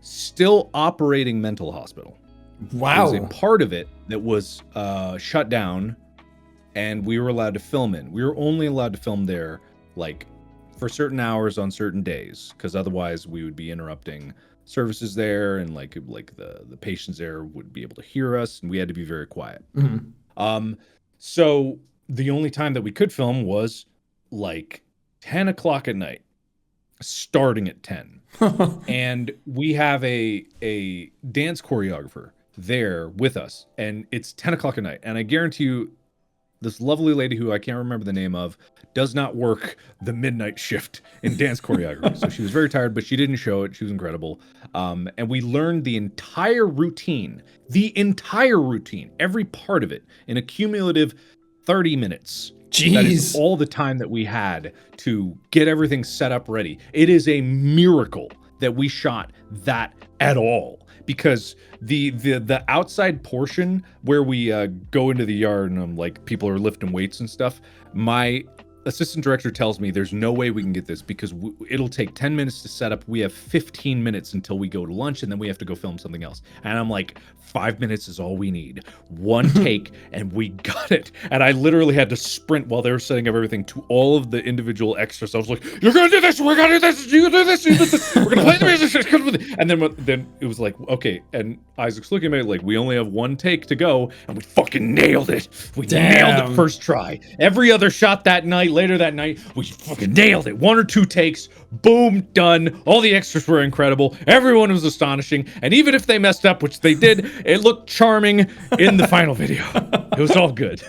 still operating mental hospital. Wow. There was a part of it that was shut down, and we were allowed to film in. We were only allowed to film there like for certain hours on certain days, because otherwise we would be interrupting services there, and like the patients there would be able to hear us, and we had to be very quiet. So the only time that we could film was like 10 o'clock at night, starting at 10. And we have a dance choreographer there with us, and it's 10 o'clock at night, and I guarantee you this lovely lady, who I can't remember the name of, does not work the midnight shift in dance choreography. So she was very tired, but she didn't show it. She was incredible. And we learned the entire routine, every part of it, in a cumulative 30 minutes. Jeez. That is all the time that we had to get everything set up ready. It is a miracle that we shot that at all, because the outside portion where we go into the yard and like people are lifting weights and stuff, my assistant director tells me there's no way we can get this because it'll take 10 minutes to set up. We have 15 minutes until we go to lunch, and then we have to go film something else. And I'm like, 5 minutes is all we need. One take, and we got it. And I literally had to sprint while they were setting up everything to all of the individual extras. I was like, you're going to do this. We're going to do this. You do this. You do this. We're going to play the music. And then it was like, okay. And Isaac's looking at me like, we only have one take to go. And we fucking nailed it. We nailed it first try. Every other shot that night, later that night, we fucking nailed it. 1 or 2 takes. Boom, done. All the extras were incredible. Everyone was astonishing. And even if they messed up, which they did, it looked charming in the final video. It was all good.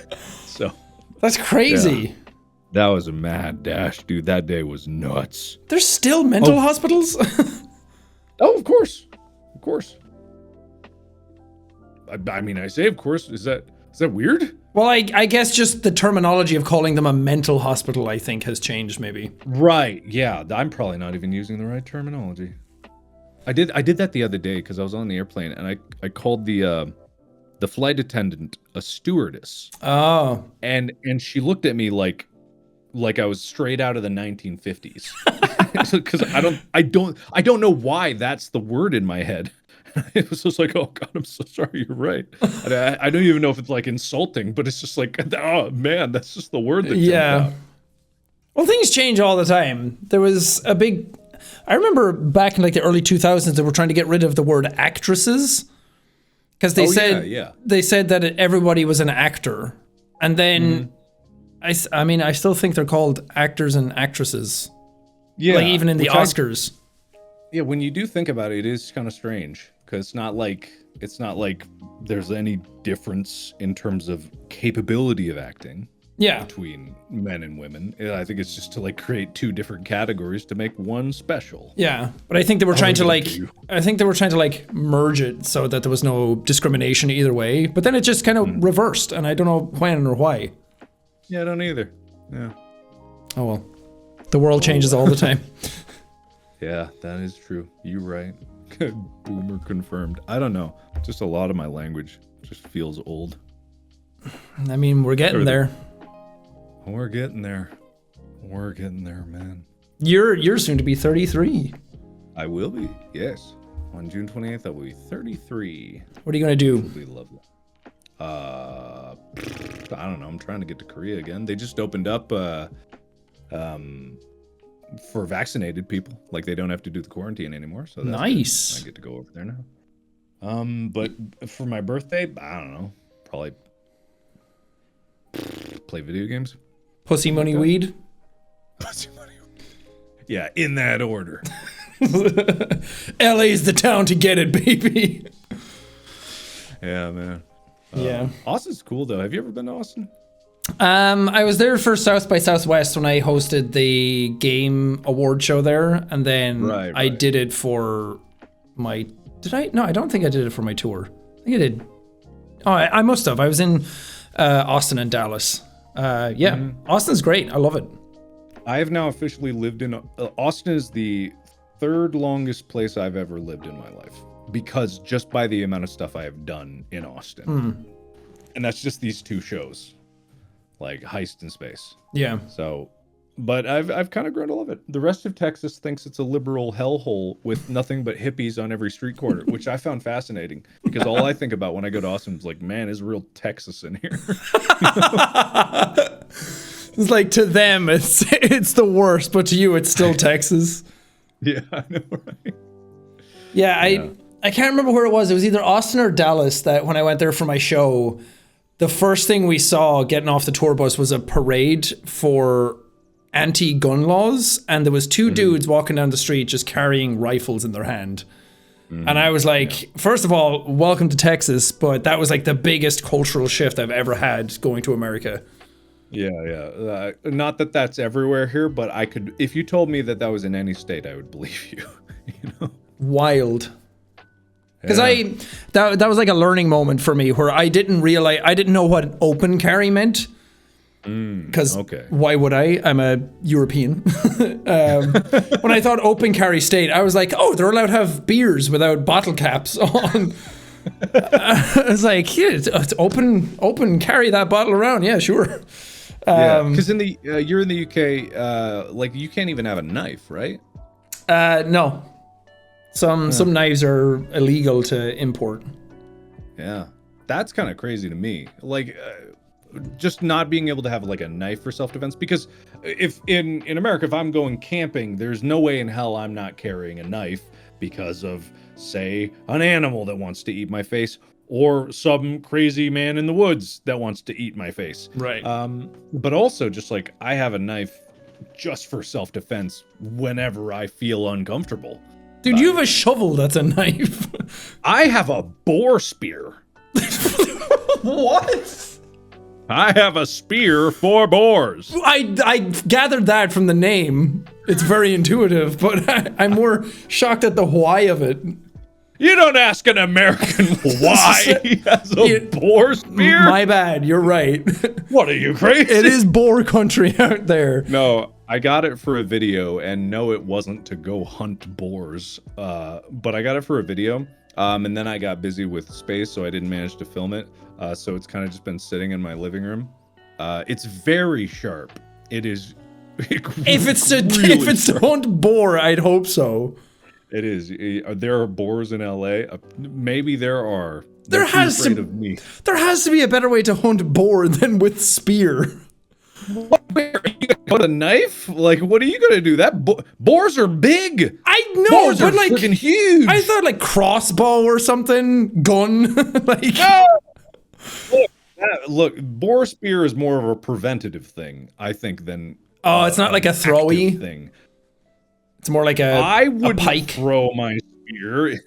So that's crazy. That was a mad dash, dude. That day was nuts. There's still mental hospitals? Oh, of course. Of course. I mean, I say of course. Is that weird? Well, I guess just the terminology of calling them a mental hospital, I think, has changed maybe. Right. Yeah. I'm probably not even using the right terminology. I did that the other day because I was on the airplane and I called the flight attendant a stewardess. Oh. And she looked at me like I was straight out of the 1950s. Because I don't know why that's the word in my head. It was just like, oh God, I'm so sorry. You're right. I don't even know if it's like insulting, but it's just like, oh man, that's just the word that jumped out. Well, things change all the time. There was a big. I remember back in like the early 2000s, they were trying to get rid of the word actresses because they they said that everybody was an actor, and then I mean I still think they're called actors and actresses. Yeah, like even in the Oscars. Yeah, when you do think about it, it is kind of strange because it's not like there's any difference in terms of capability of acting. Yeah. Between men and women. I think it's just to like create two different categories to make one special. Yeah, but I think they were trying to merge it so that there was no discrimination either way. But then it just kind of reversed, and I don't know when or why. Yeah, I don't either. Yeah. Oh well. The world changes all the time. Yeah, that is true. You're right. Boomer confirmed. I don't know. Just a lot of my language just feels old. I mean, we're getting there. We're getting there. We're getting there, man. You're soon to be 33. I will be, yes. On June 28th, I will be 33. What are you going to do? It'll be lovely. I don't know. I'm trying to get to Korea again. They just opened up for vaccinated people. Like, they don't have to do the quarantine anymore. So that's nice. Good. I get to go over there now. But for my birthday, I don't know. Probably play video games. Pussy, money, weed? Pussy, money, weed. Yeah, in that order. LA's the town to get it, baby. Yeah, man. Yeah. Austin's cool, though. Have you ever been to Austin? I was there for South by Southwest when I hosted the game award show there, and then I did it for my... Did I? No, I don't think I did it for my tour. I think I did. Oh, I must have. I was in Austin and Dallas. Austin's great. I love it. I have now officially lived in... Austin is the third longest place I've ever lived in my life. Because just by the amount of stuff I have done in Austin. And that's just these two shows. Like Heist in Space. Yeah. So, but I've kind of grown to love it. The rest of Texas thinks it's a liberal hellhole with nothing but hippies on every street corner, which I found fascinating because all I think about when I go to Austin is like, man, is real Texas in here. It's like to them, it's the worst, but to you, it's still Texas. Yeah, I know, right? Yeah, I can't remember where it was. It was either Austin or Dallas that when I went there for my show, the first thing we saw getting off the tour bus was a parade for anti-gun laws, and there was two dudes walking down the street just carrying rifles in their hand. And I was like, first of all, welcome to Texas, but that was like the biggest cultural shift I've ever had going to America. Yeah. Not that that's everywhere here, but I could, if you told me that was in any state, I would believe you. You know? Wild. Because that was like a learning moment for me where I didn't know what open carry meant. Because why would I? I'm a European. When I thought open carry state, I was like, oh, they're allowed to have beers without bottle caps on. I was like, yeah, it's open carry that bottle around. Yeah, sure. Because in the you're in the UK, like you can't even have a knife, right? No. Some knives are illegal to import. Yeah, that's kind of crazy to me. Like, just not being able to have like a knife for self-defense. Because if in America, if I'm going camping, there's no way in hell I'm not carrying a knife because of, say, an animal that wants to eat my face, or some crazy man in the woods that wants to eat my face. Right. But also just like I have a knife just for self-defense whenever I feel uncomfortable. Dude, you have a shovel that's a knife. I have a boar spear. What? I have a spear for boars. I gathered that from the name. It's very intuitive, but I'm more shocked at the why of it. You don't ask an American why he has a boar spear. My bad, you're right. What are you, crazy? It is boar country out there. No, I got it for a video, and no, it wasn't to go hunt boars. But I got it for a video, and then I got busy with space, so I didn't manage to film it. So it's kind of just been sitting in my living room. It's very sharp. It is. If it's to hunt boar, I'd hope so. It is. There are boars in LA. Maybe there are. There has to be a better way to hunt boar than with spear. What? Where, are you gonna put a knife? Like, what are you gonna do? That boars are big. I know, boars but are like freaking huge. I thought like crossbow or something, gun. Like. No! Look, boar spear is more of a preventative thing, I think, than. Oh, it's not like a throwy thing. It's more like I would pike. Throw my spear.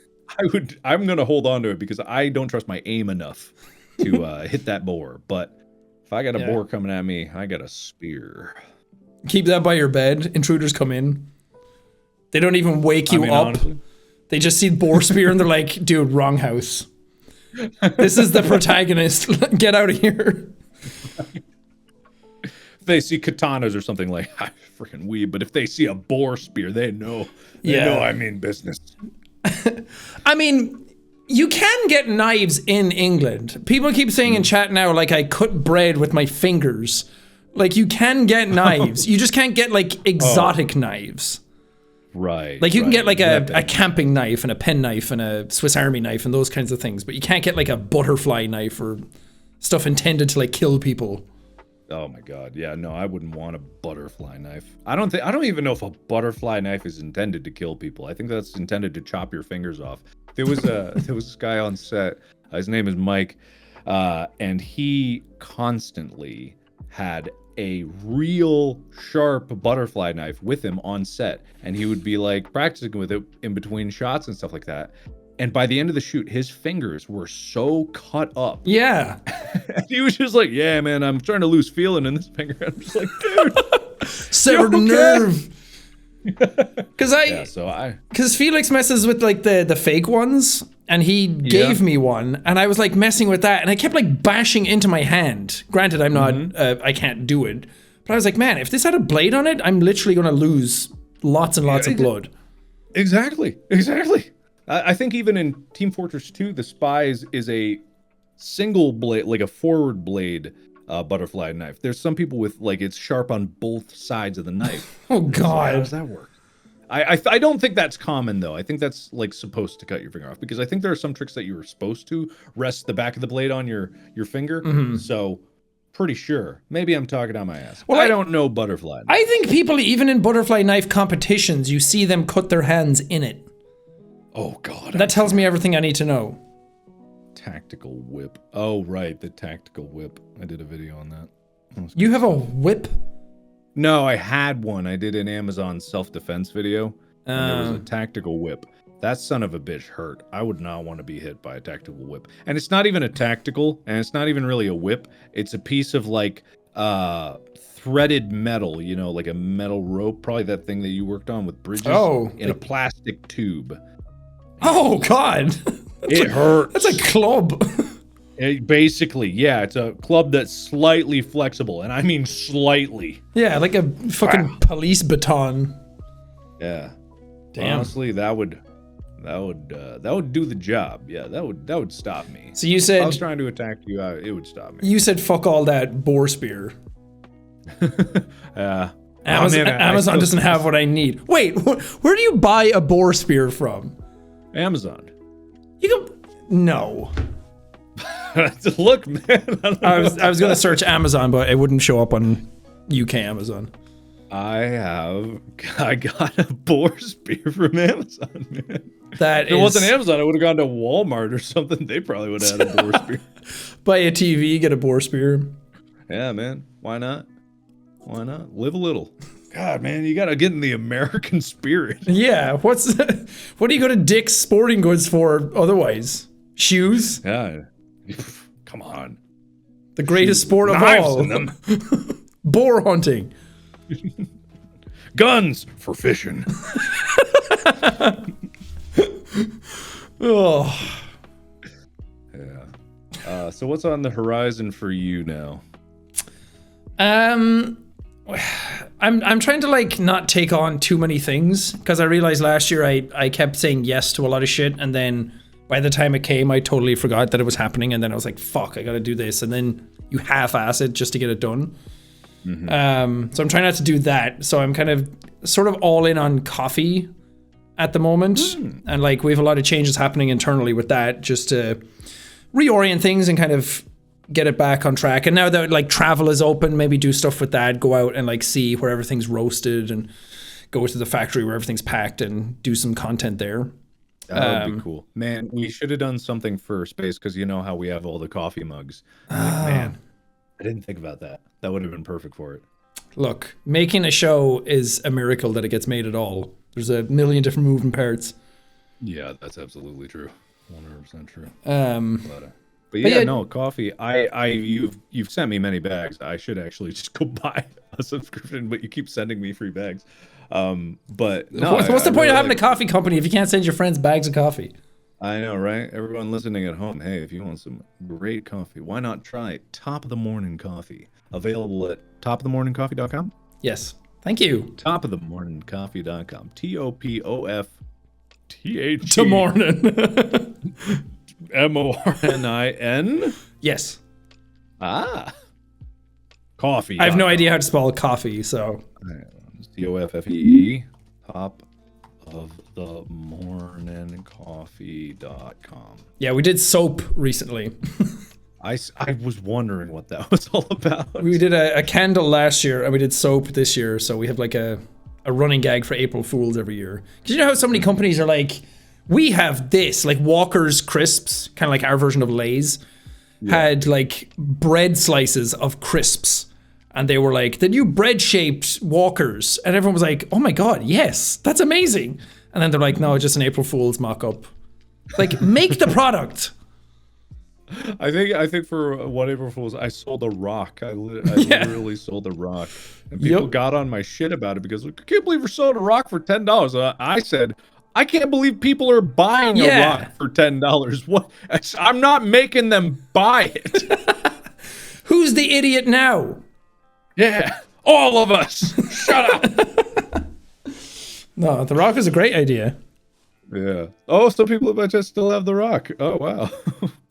I'm gonna hold on to it because I don't trust my aim enough to hit that boar. But if I got a boar coming at me, I got a spear. Keep that by your bed. Intruders come in. They don't even wake you up. Honestly. They just see boar spear and they're like, dude, wrong house. This is the protagonist. Get out of here. If they see katanas or something, like, I freaking weeb, but if they see a boar spear, they know. They know I mean business. I mean, you can get knives in England. People keep saying in chat now, like, I cut bread with my fingers. Like, you can get knives. You just can't get, like, exotic knives. Right. Like, you can get, like, a camping knife and a penknife and a Swiss Army knife and those kinds of things, but you can't get, like, a butterfly knife or stuff intended to, like, kill people. Oh my god, yeah, no, I wouldn't want a butterfly knife. I don't even know if a butterfly knife is intended to kill people. I think that's intended to chop your fingers off. There was this guy on set, his name is Mike, and he constantly had a real sharp butterfly knife with him on set, and he would be like practicing with it in between shots and stuff like that. And by the end of the shoot, his fingers were so cut up. Yeah. And he was just like, yeah, man, I'm starting to lose feeling in this finger. I'm just like, dude. Severed nerve. Because Felix messes with like the fake ones, and he gave me one, and I was like messing with that, and I kept like bashing into my hand. Granted, I'm not, I can't do it. But I was like, man, if this had a blade on it, I'm literally going to lose lots and lots of blood. Exactly. I think even in Team Fortress 2, the Spies is a single blade, like a forward blade butterfly knife. There's some people with, like, it's sharp on both sides of the knife. Oh, God. How does that work? I don't think that's common, though. I think that's, like, supposed to cut your finger off. Because I think there are some tricks that you were supposed to rest the back of the blade on your finger. So, pretty sure. Maybe I'm talking on my ass. Well, I don't know butterfly knife. I think people, even in butterfly knife competitions, you see them cut their hands in it. Oh, God. That tells me everything I need to know. Tactical whip. Oh, right. The tactical whip. I did a video on that. You have a whip? No, I had one. I did an Amazon self-defense video. And there was a tactical whip. That son of a bitch hurt. I would not want to be hit by a tactical whip. And it's not even a tactical, and it's not even really a whip. It's a piece of, like, threaded metal, you know, like a metal rope. Probably that thing that you worked on with bridges. Oh. In a plastic tube. Oh, God. It hurts. That's a club. Basically, yeah, it's a club that's slightly flexible, and I mean slightly. Yeah, like a fucking police baton. Yeah. Damn. Honestly, that would do the job. Yeah, that would stop me. So you said if I was trying to attack you, it would stop me. You said fuck all that boar spear. Amazon doesn't have what I need. Wait, where do you buy a boar spear from? Amazon. You can no. Look, man. I was gonna search Amazon, but it wouldn't show up on UK Amazon. I got a boar spear from Amazon, man. If it wasn't Amazon, I would have gone to Walmart or something. They probably would have had a boar spear. Buy a TV, get a boar spear. Yeah, man. Why not? Why not? Live a little. God, man, you gotta get in the American spirit. Yeah, what do you go to Dick's Sporting Goods for otherwise? Shoes? Yeah. Come on. The greatest sport of knives all. in them. Boar hunting. Guns for fishing. Oh. Yeah. So what's on the horizon for you now? I'm trying to like not take on too many things, because I realized last year I kept saying yes to a lot of shit, and then by the time it came I totally forgot that it was happening, and then I was like, fuck, I gotta do this, and then you half-ass it just to get it done. Mm-hmm. So I'm trying not to do that. So I'm kind of sort of all in on coffee at the moment, and like we have a lot of changes happening internally with that, just to reorient things and kind of get it back on track. And now that like travel is open, maybe do stuff with that, go out and like see where everything's roasted and go to the factory where everything's packed and do some content there. That would be cool. Man, we should have done something for space, because you know how we have all the coffee mugs. Like, man, I didn't think about that. That would have been perfect for it. Look, making a show is a miracle that it gets made at all. There's a million different moving parts. Yeah, that's absolutely true. 100% true. But yeah, no, coffee. You've sent me many bags. I should actually just go buy a subscription, but you keep sending me free bags. But no, what's the point of having a coffee company if you can't send your friends bags of coffee? I know, right? Everyone listening at home, hey, if you want some great coffee, why not try Top of the Morning Coffee? Available at topofthemorningcoffee.com. Yes, thank you. Topofthemorningcoffee.com. TOPOFTH. To morning. MORNIN. Yes. Coffee. I have no idea how to spell coffee, so. COFFEE. Top of the morning coffee.com. Yeah, we did soap recently. I was wondering what that was all about. We did a candle last year, and we did soap this year, so we have like a running gag for April Fools every year. Because you know how so many companies are like, we have this, like Walker's Crisps, kind of like our version of Lay's, had like bread slices of crisps. And they were like, the new bread-shaped Walkers. And everyone was like, oh my God, yes, that's amazing. And then they're like, no, just an April Fool's mock-up. Like, make the product. I think for one April Fool's, I sold a rock. I literally sold a rock. And people got on my shit about it because, I can't believe you're selling a rock for $10. I said, I can't believe people are buying a rock for $10. What? I'm not making them buy it. Who's the idiot now? Yeah, all of us. Shut up. No, the rock is a great idea. Yeah. Oh, some people might just still have the rock. Oh, wow.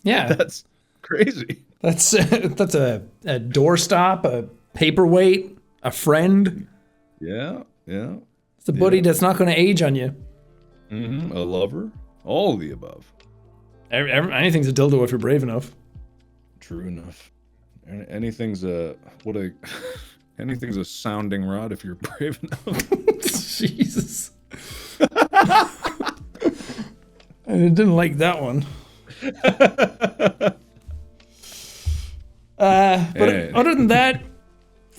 Yeah. That's crazy. That's a doorstop, a paperweight, a friend. Yeah, yeah. It's a buddy that's not going to age on you. Mm-hmm. A lover. All of the above. Anything's a dildo if you're brave enough. True enough. Anything's anything's a sounding rod if you're brave enough. Jesus. I didn't like that one. But other than that,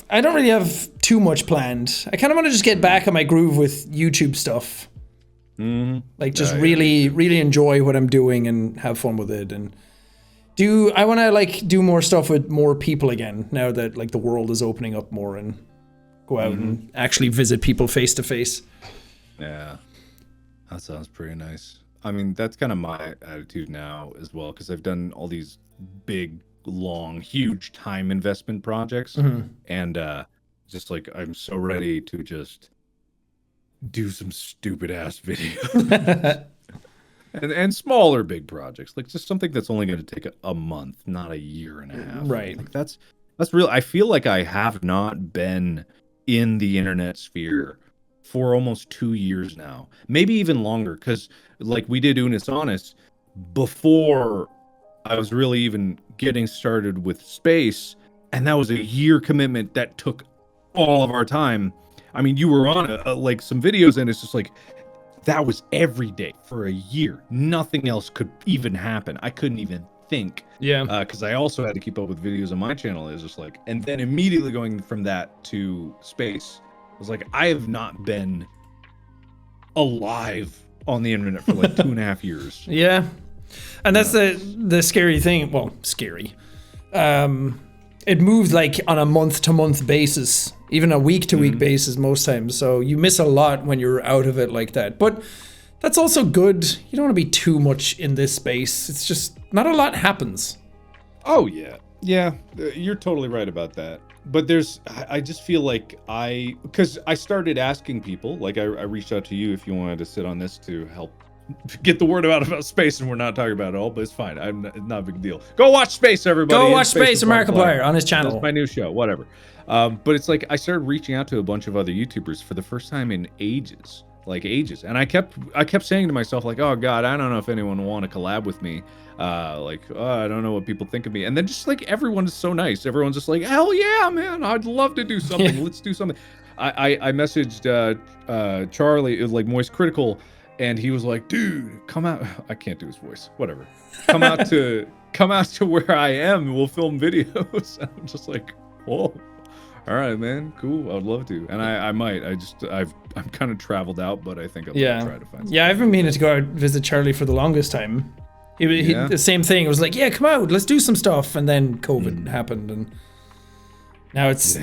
I don't really have too much planned. I kind of want to just get back on my groove with YouTube stuff. Mm-hmm. Like just really enjoy what I'm doing and have fun with it, and I want to like do more stuff with more people again now that like the world is opening up more, and go out and actually visit people face to face. Yeah, that sounds pretty nice. I mean, that's kind of my attitude now as well, because I've done all these big, long, huge time investment projects, and just like I'm so ready to just do some stupid ass videos. And smaller big projects, like just something that's only going to take a month, not a year and a half. Right. Like that's real. I feel like I have not been in the internet sphere for almost 2 years now, maybe even longer, because like we did Unis Honest before I was really even getting started with space, and that was a year commitment that took all of our time. I mean, you were on like some videos, and it's just like, that was every day for a year. Nothing else could even happen. I couldn't even think. Yeah. Because I also had to keep up with videos on my channel. It was just like, and then immediately going from that to space, I was like, I have not been alive on the internet for like 2.5 years. Yeah. And that's the scary thing. Well, scary. it moves like on a month-to-month basis, even a week-to-week basis most times. So you miss a lot when you're out of it like that. But that's also good. You don't want to be too much in this space. It's just not a lot happens. Oh, yeah. Yeah, you're totally right about that. But I just feel like because I started asking people, like I reached out to you if you wanted to sit on this to help get the word out about space, and we're not talking about it all, but it's fine. It's not a big deal. Go watch Space, everybody. Go watch Space with Markiplier on his channel. That's my new show, whatever. But it's like I started reaching out to a bunch of other YouTubers for the first time in ages. And I kept saying to myself, like, oh god, I don't know if anyone will want to collab with me, I don't know what people think of me. And then just like everyone is so nice, everyone's just like, hell yeah, man, I'd love to do something. Let's do something. I messaged Charlie, like Moist Critical, and he was like, dude, come out. I can't do his voice, whatever. Come out to where I am and we'll film videos. I'm just like, whoa. All right, man. Cool. I would love to. And I might. I'm kind of traveled out, but I think I'm going to try to find something. Yeah, I've been meaning to go out and visit Charlie for the longest time. He the same thing. It was like, yeah, come out. Let's do some stuff. And then COVID happened. And now it's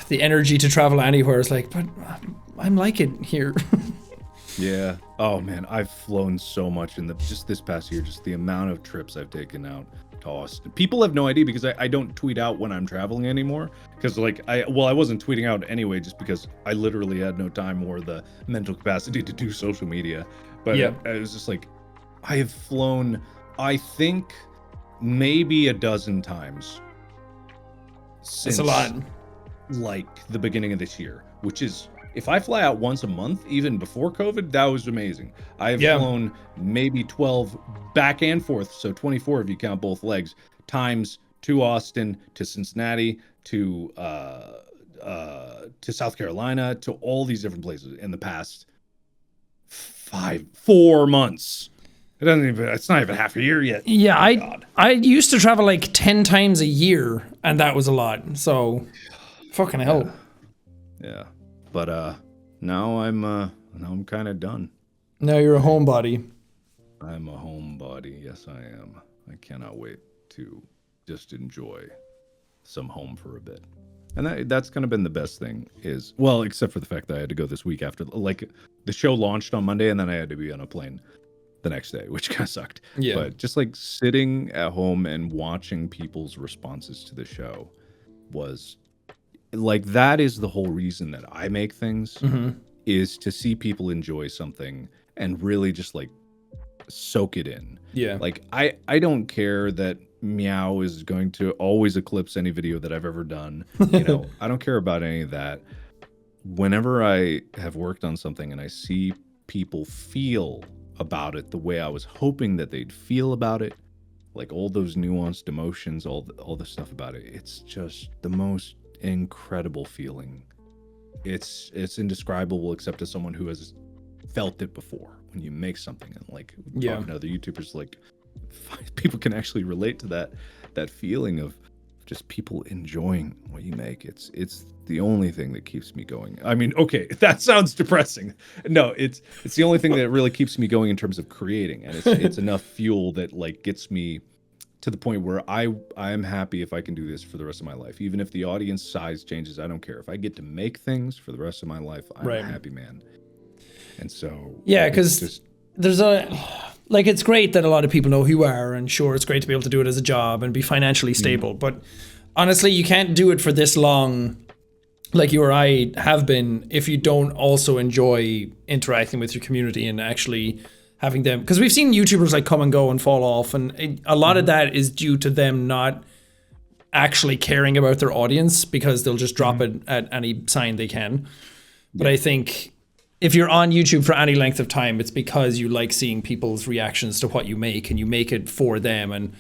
the energy to travel anywhere. It's like, but I'm like it here. Yeah. Oh, man. I've flown so much in just this past year. Just the amount of trips I've taken out. People have no idea because I don't tweet out when I'm traveling anymore, because like I wasn't tweeting out anyway just because I literally had no time or the mental capacity to do social media. But it was just like I have flown, I think, maybe a dozen times since that's a lot. Like the beginning of this year, which is, if I fly out once a month, even before COVID, that was amazing. I've flown maybe 12 back and forth, so 24 if you count both legs, times to Austin, to Cincinnati, to South Carolina, to all these different places in the past 4 months. It's not even half a year yet. Yeah, I used to travel like 10 times a year, and that was a lot. So, fucking hell. Yeah. But now I'm kind of done. Now you're a homebody. I'm a homebody. Yes, I am. I cannot wait to just enjoy some home for a bit. And that's kind of been the best thing except for the fact that I had to go this week after, like, the show launched on Monday and then I had to be on a plane the next day, which kind of sucked. Yeah. But just like sitting at home and watching people's responses to the show was like, that is the whole reason that I make things, is to see people enjoy something and really just like soak it in. Yeah. Like I don't care that Meow is going to always eclipse any video that I've ever done. You know, I don't care about any of that. Whenever I have worked on something and I see people feel about it the way I was hoping that they'd feel about it, like all those nuanced emotions, all the stuff about it, it's just the most incredible feeling. It's indescribable, except as someone who has felt it before. When you make something and like talking to other YouTubers, like people can actually relate to that feeling of just people enjoying what you make. It's the only thing that keeps me going. I mean, okay, that sounds depressing. No, it's the only thing that really keeps me going in terms of creating, and it's enough fuel that like gets me to the point where I'm happy if I can do this for the rest of my life. Even if the audience size changes, I don't care. If I get to make things for the rest of my life, I'm a happy man. And so because there's it's great that a lot of people know who you are, and sure, it's great to be able to do it as a job and be financially stable. But honestly, you can't do it for this long, like you or I have been, if you don't also enjoy interacting with your community and actually having them. Because we've seen YouTubers like come and go and fall off, and a lot of that is due to them not actually caring about their audience, because they'll just drop it at any sign they can. But I think if you're on YouTube for any length of time, it's because you like seeing people's reactions to what you make, and you make it for them. And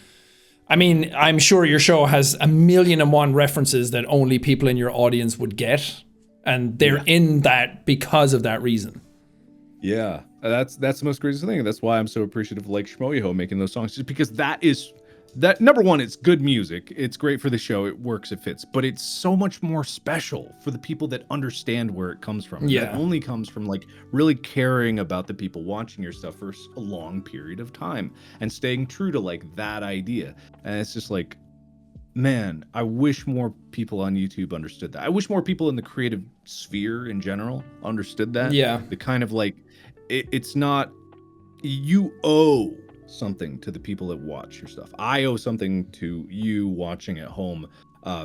I mean, I'm sure your show has 1,000,001 references that only people in your audience would get, and they're in that because of that reason. Yeah, that's the most crazy thing. That's why I'm so appreciative of like Shmoyoho making those songs, just because that number one, it's good music. It's great for the show. It works. It fits. But it's so much more special for the people that understand where it comes from. Yeah. That only comes from like really caring about the people watching your stuff for a long period of time and staying true to like that idea. And it's just like, man, I wish more people on YouTube understood that. I wish more people in the creative sphere in general understood that. Yeah. The kind of like, it's not, you owe something to the people that watch your stuff. I owe something to you watching at home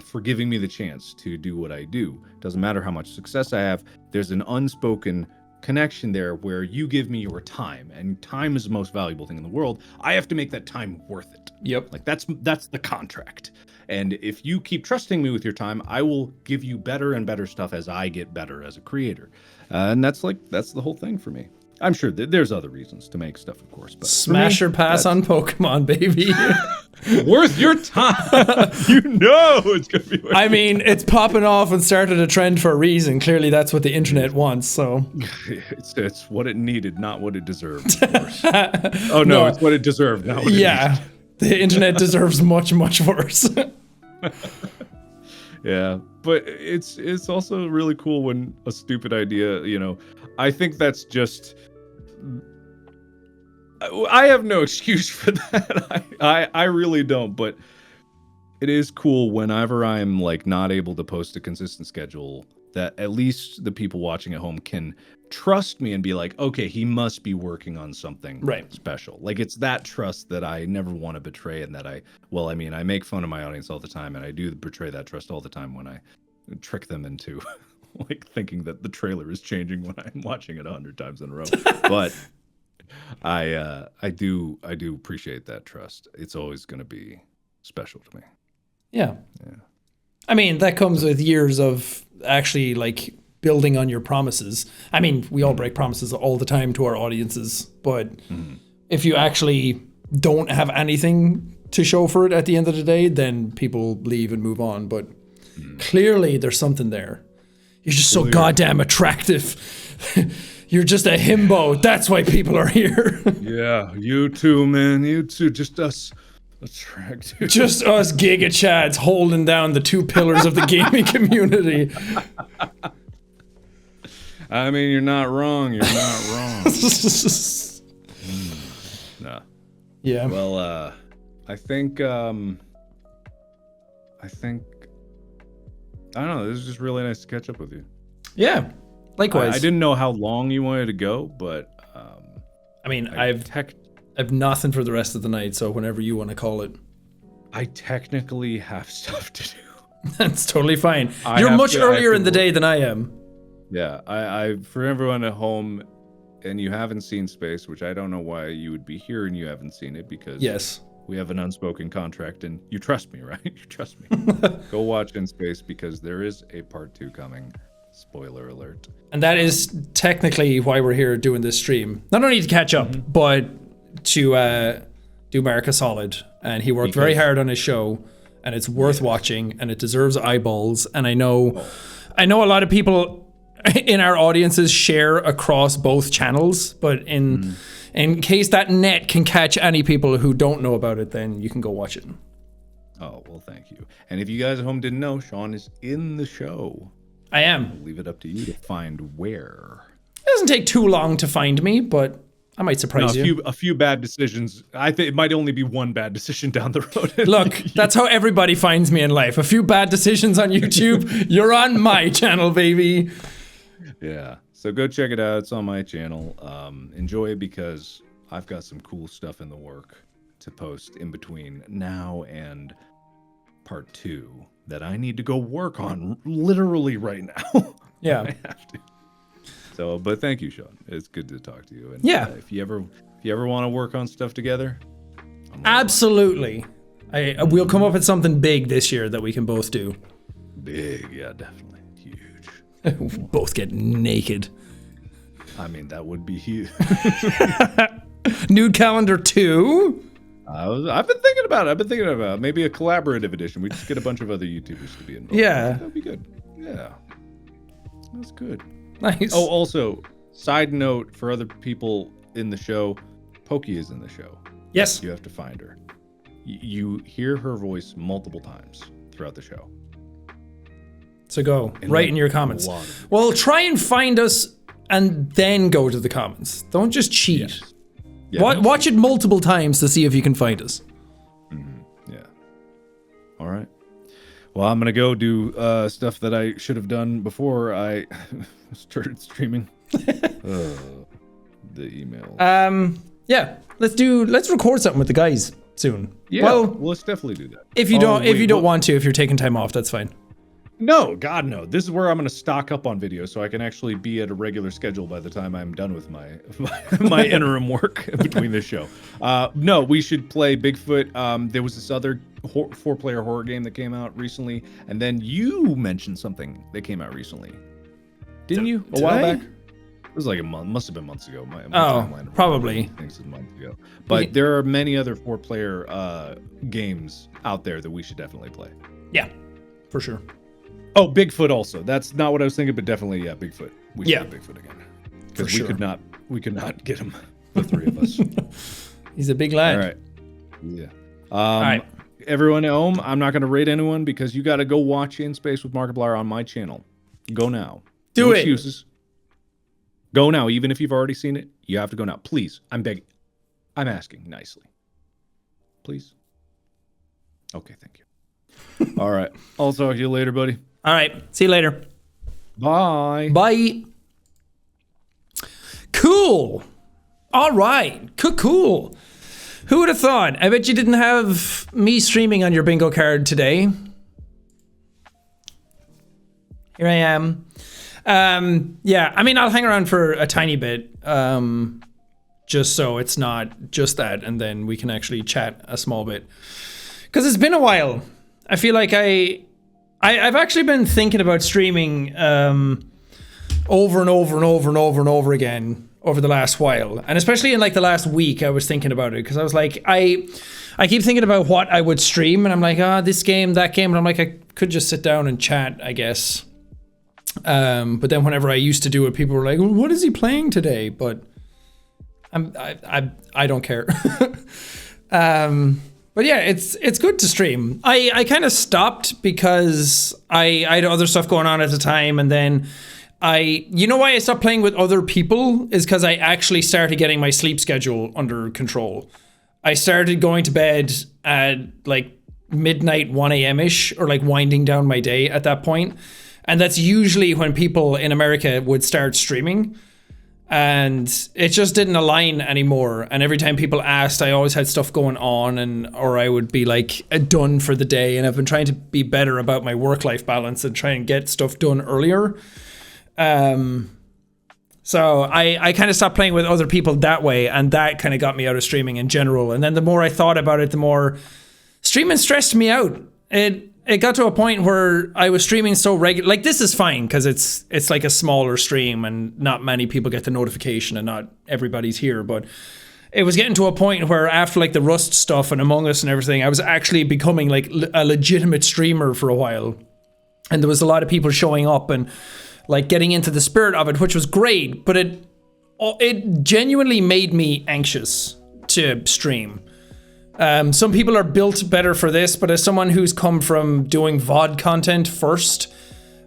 for giving me the chance to do what I do. Doesn't matter how much success I have. There's an unspoken connection there where you give me your time, and time is the most valuable thing in the world. I have to make that time worth it. Yep. Like that's the contract. And if you keep trusting me with your time, I will give you better and better stuff as I get better as a creator. And that's the whole thing for me. I'm sure that there's other reasons to make stuff, of course. But Smash or pass on Pokemon, baby. Worth your time. You know it's gonna be worth I mean, it's popping off and started a trend for a reason. Clearly, that's what the internet wants. So it's what it needed, not what it deserved. Of course. Oh no, it's what it deserved, not what it needed. The internet deserves much, much worse. Yeah, but it's also really cool when a stupid idea, you know, I think that's just, I have no excuse for that. I really don't, but it is cool whenever I'm like not able to post a consistent schedule that at least the people watching at home can trust me and be like, okay, he must be working on something special. Like it's that trust that I never want to betray, and that I make fun of my audience all the time, and I do betray that trust all the time when I trick them into like thinking that the trailer is changing when I'm watching it 100 times in a row. But I do appreciate that trust. It's always going to be special to me. Yeah. I mean, that comes with years of actually like building on your promises. I mean, we all break promises all the time to our audiences, but if you actually don't have anything to show for it at the end of the day, then people leave and move on. But clearly there's something there. You're just so goddamn attractive. You're just a himbo. That's why people are here. Yeah, you too, man. You too. Just us attractive. Just us Giga Chads holding down the two pillars of the gaming community. I mean, you're not wrong. You're not wrong. No. Yeah. Well, I think I don't know. This is just really nice to catch up with you. Yeah. Likewise. I didn't know how long you wanted to go, but I mean, I've nothing for the rest of the night, so whenever you want to call it. I technically have stuff to do. That's totally fine. You're much earlier in the day than I am. Yeah, I for everyone at home, and you haven't seen Space, which I don't know why you would be here and you haven't seen it, because we have an unspoken contract, and you trust me, right? You trust me. Go watch In Space, because there is a part 2 coming. Spoiler alert. And that is technically why we're here doing this stream. Not only to catch up, but to do Mark a solid. And he worked very hard on his show, and it's worth watching, and it deserves eyeballs. And I know a lot of people in our audiences share across both channels, but in case that net can catch any people who don't know about it, then you can go watch it. Oh, well, thank you. And if you guys at home didn't know, Sean is in the show. I am. I'll leave it up to you to find where. It doesn't take too long to find me, but I might surprise you. A few bad decisions. I think it might only be one bad decision down the road. Look, that's how everybody finds me in life. A few bad decisions on YouTube. You're on my channel, baby. Yeah. So go check it out. It's on my channel. Enjoy it, because I've got some cool stuff in the work to post in between now and part 2 that I need to go work on literally right now. Yeah. I have to. So, but thank you, Sean. It's good to talk to you. And if you ever want to work on stuff together, absolutely. We'll come up with something big this year that we can both do. Big, yeah, definitely. Huge. Both get naked. I mean, that would be huge. Nude calendar 2. I've been thinking about it. Maybe a collaborative edition. We just get a bunch of other YouTubers to be involved. Yeah. That'd be good. Yeah. That's good. Nice. Oh, also, side note for other people in the show, Pokey is in the show. Yes. You have to find her. You hear her voice multiple times throughout the show. So go right in your comments. Well, try and find us and then go to the comments. Don't just cheat. Yes. Yeah, watch it multiple times to see if you can find us. Yeah. All right. Well, I'm gonna go do stuff that I should have done before I started streaming. The email. Yeah, let's record something with the guys soon. Yeah, well, let's definitely do that. If you don't want to, if you're taking time off, that's fine. No, God, no. This is where I'm going to stock up on videos so I can actually be at a regular schedule by the time I'm done with my interim work between this show. No, we should play Bigfoot. There was this other 4-player horror game that came out recently, and then you mentioned something that came out recently. Didn't you? A while back? It was like a month. Must have been months ago. My timeline probably. Things a month ago. But there are many other 4-player games out there that we should definitely play. Yeah, for sure. Oh, Bigfoot also. That's not what I was thinking, but definitely, yeah, Bigfoot. We should play Bigfoot again. Because we could not get him, the three of us. He's a big lad. All right. Yeah. All right. Everyone at home, I'm not going to rate anyone because you got to go watch In Space with Markiplier on my channel. Go now. Do it. Excuses. Go now. Even if you've already seen it, you have to go now. Please. I'm begging. I'm asking nicely. Please. Okay, thank you. All right. I'll talk to you later, buddy. All right. See you later. Bye. Bye. Cool. All right. Cool. Who would have thought? I bet you didn't have me streaming on your bingo card today. Here I am. Yeah, I mean, I'll hang around for a tiny bit, just so it's not just that, and then we can actually chat a small bit. Because it's been a while. I feel like I've actually been thinking about streaming over and over again over the last while. And especially in like the last week, I was thinking about it because I was like, I keep thinking about what I would stream, and I'm like, this game, that game, and I'm like, I could just sit down and chat, I guess. But then whenever I used to do it, people were like, well, what is he playing today? But I don't care. But yeah, it's good to stream. I kind of stopped because I had other stuff going on at the time, and then you know why I stopped playing with other people is because I actually started getting my sleep schedule under control. I started going to bed at like midnight, 1 a.m.-ish, or like winding down my day at that point. And that's usually when people in America would start streaming. And it just didn't align anymore. And every time people asked, I always had stuff going on, or I would be like done for the day. And I've been trying to be better about my work-life balance and try and get stuff done earlier. So I kind of stopped playing with other people that way, and that kind of got me out of streaming in general. And then the more I thought about it, the more streaming stressed me out. It got to a point where I was streaming so regular. Like, this is fine because it's like a smaller stream and not many people get the notification and not everybody's here. But it was getting to a point where after like the Rust stuff and Among Us and everything, I was actually becoming like a legitimate streamer for a while. And there was a lot of people showing up and like getting into the spirit of it, which was great. But it genuinely made me anxious to stream. Some people are built better for this, but as someone who's come from doing VOD content first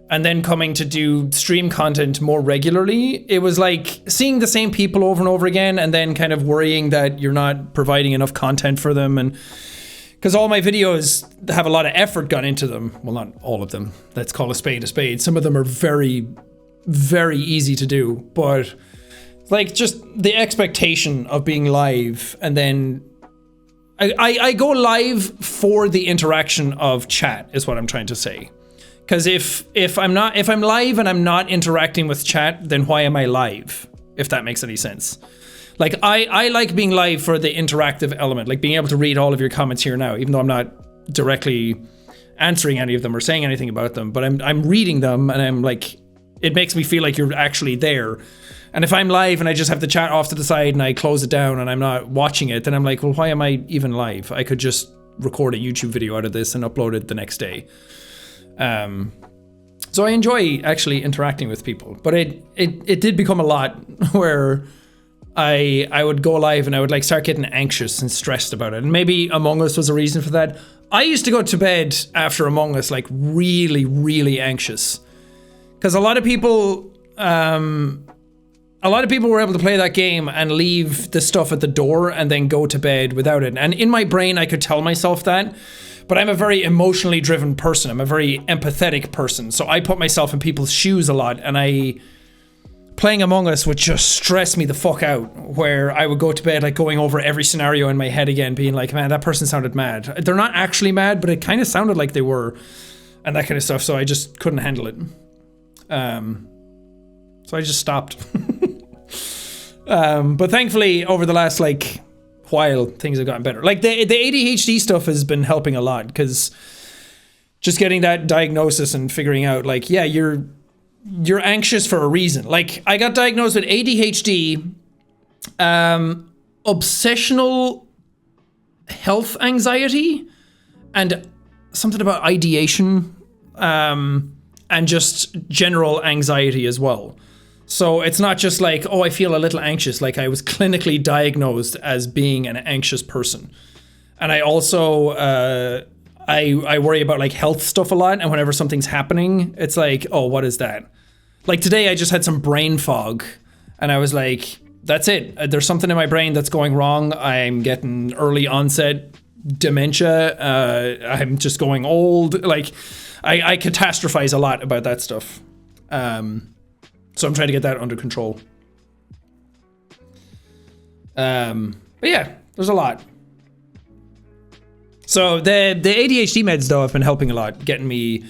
and then coming to do stream content more regularly, it was like seeing the same people over and over again and then kind of worrying that you're not providing enough content for them. And because all my videos have a lot of effort gone into them. Well, not all of them. Let's call a spade a spade. Some of them are very, very easy to do, but like just the expectation of being live and then I go live for the interaction of chat is what I'm trying to say. Because if I'm live and I'm not interacting with chat, then why am I live? If that makes any sense. Like I like being live for the interactive element, like being able to read all of your comments here now, even though I'm not directly answering any of them or saying anything about them, but I'm reading them and I'm like, it makes me feel like you're actually there. And if I'm live and I just have the chat off to the side and I close it down and I'm not watching it, then I'm like, well, why am I even live? I could just record a YouTube video out of this and upload it the next day. So I enjoy actually interacting with people, but it did become a lot where I would go live and I would like start getting anxious and stressed about it. And maybe Among Us was a reason for that. I used to go to bed after Among Us like really, really anxious. Because a lot of people, a lot of people were able to play that game and leave the stuff at the door and then go to bed without it. And in my brain, I could tell myself that, but I'm a very emotionally driven person. I'm a very empathetic person. So I put myself in people's shoes a lot, and playing Among Us would just stress me the fuck out, where I would go to bed like going over every scenario in my head again, being like, man, that person sounded mad. They're not actually mad, but it kind of sounded like they were, and that kind of stuff. So I just couldn't handle it. So I just stopped. But thankfully over the last like while, things have gotten better. Like the ADHD stuff has been helping a lot, because just getting that diagnosis and figuring out like, yeah, you're anxious for a reason. Like I got diagnosed with ADHD, obsessional health anxiety, and something about ideation, and just general anxiety as well. So it's not just like, oh, I feel a little anxious. Like I was clinically diagnosed as being an anxious person. And I also, I worry about like health stuff a lot. And whenever something's happening, it's like, oh, what is that? Like today I just had some brain fog, and I was like, that's it. There's something in my brain that's going wrong. I'm getting early onset dementia. I'm just going old. Like I catastrophize a lot about that stuff. So I'm trying to get that under control. But yeah, there's a lot. So the ADHD meds though have been helping a lot, getting me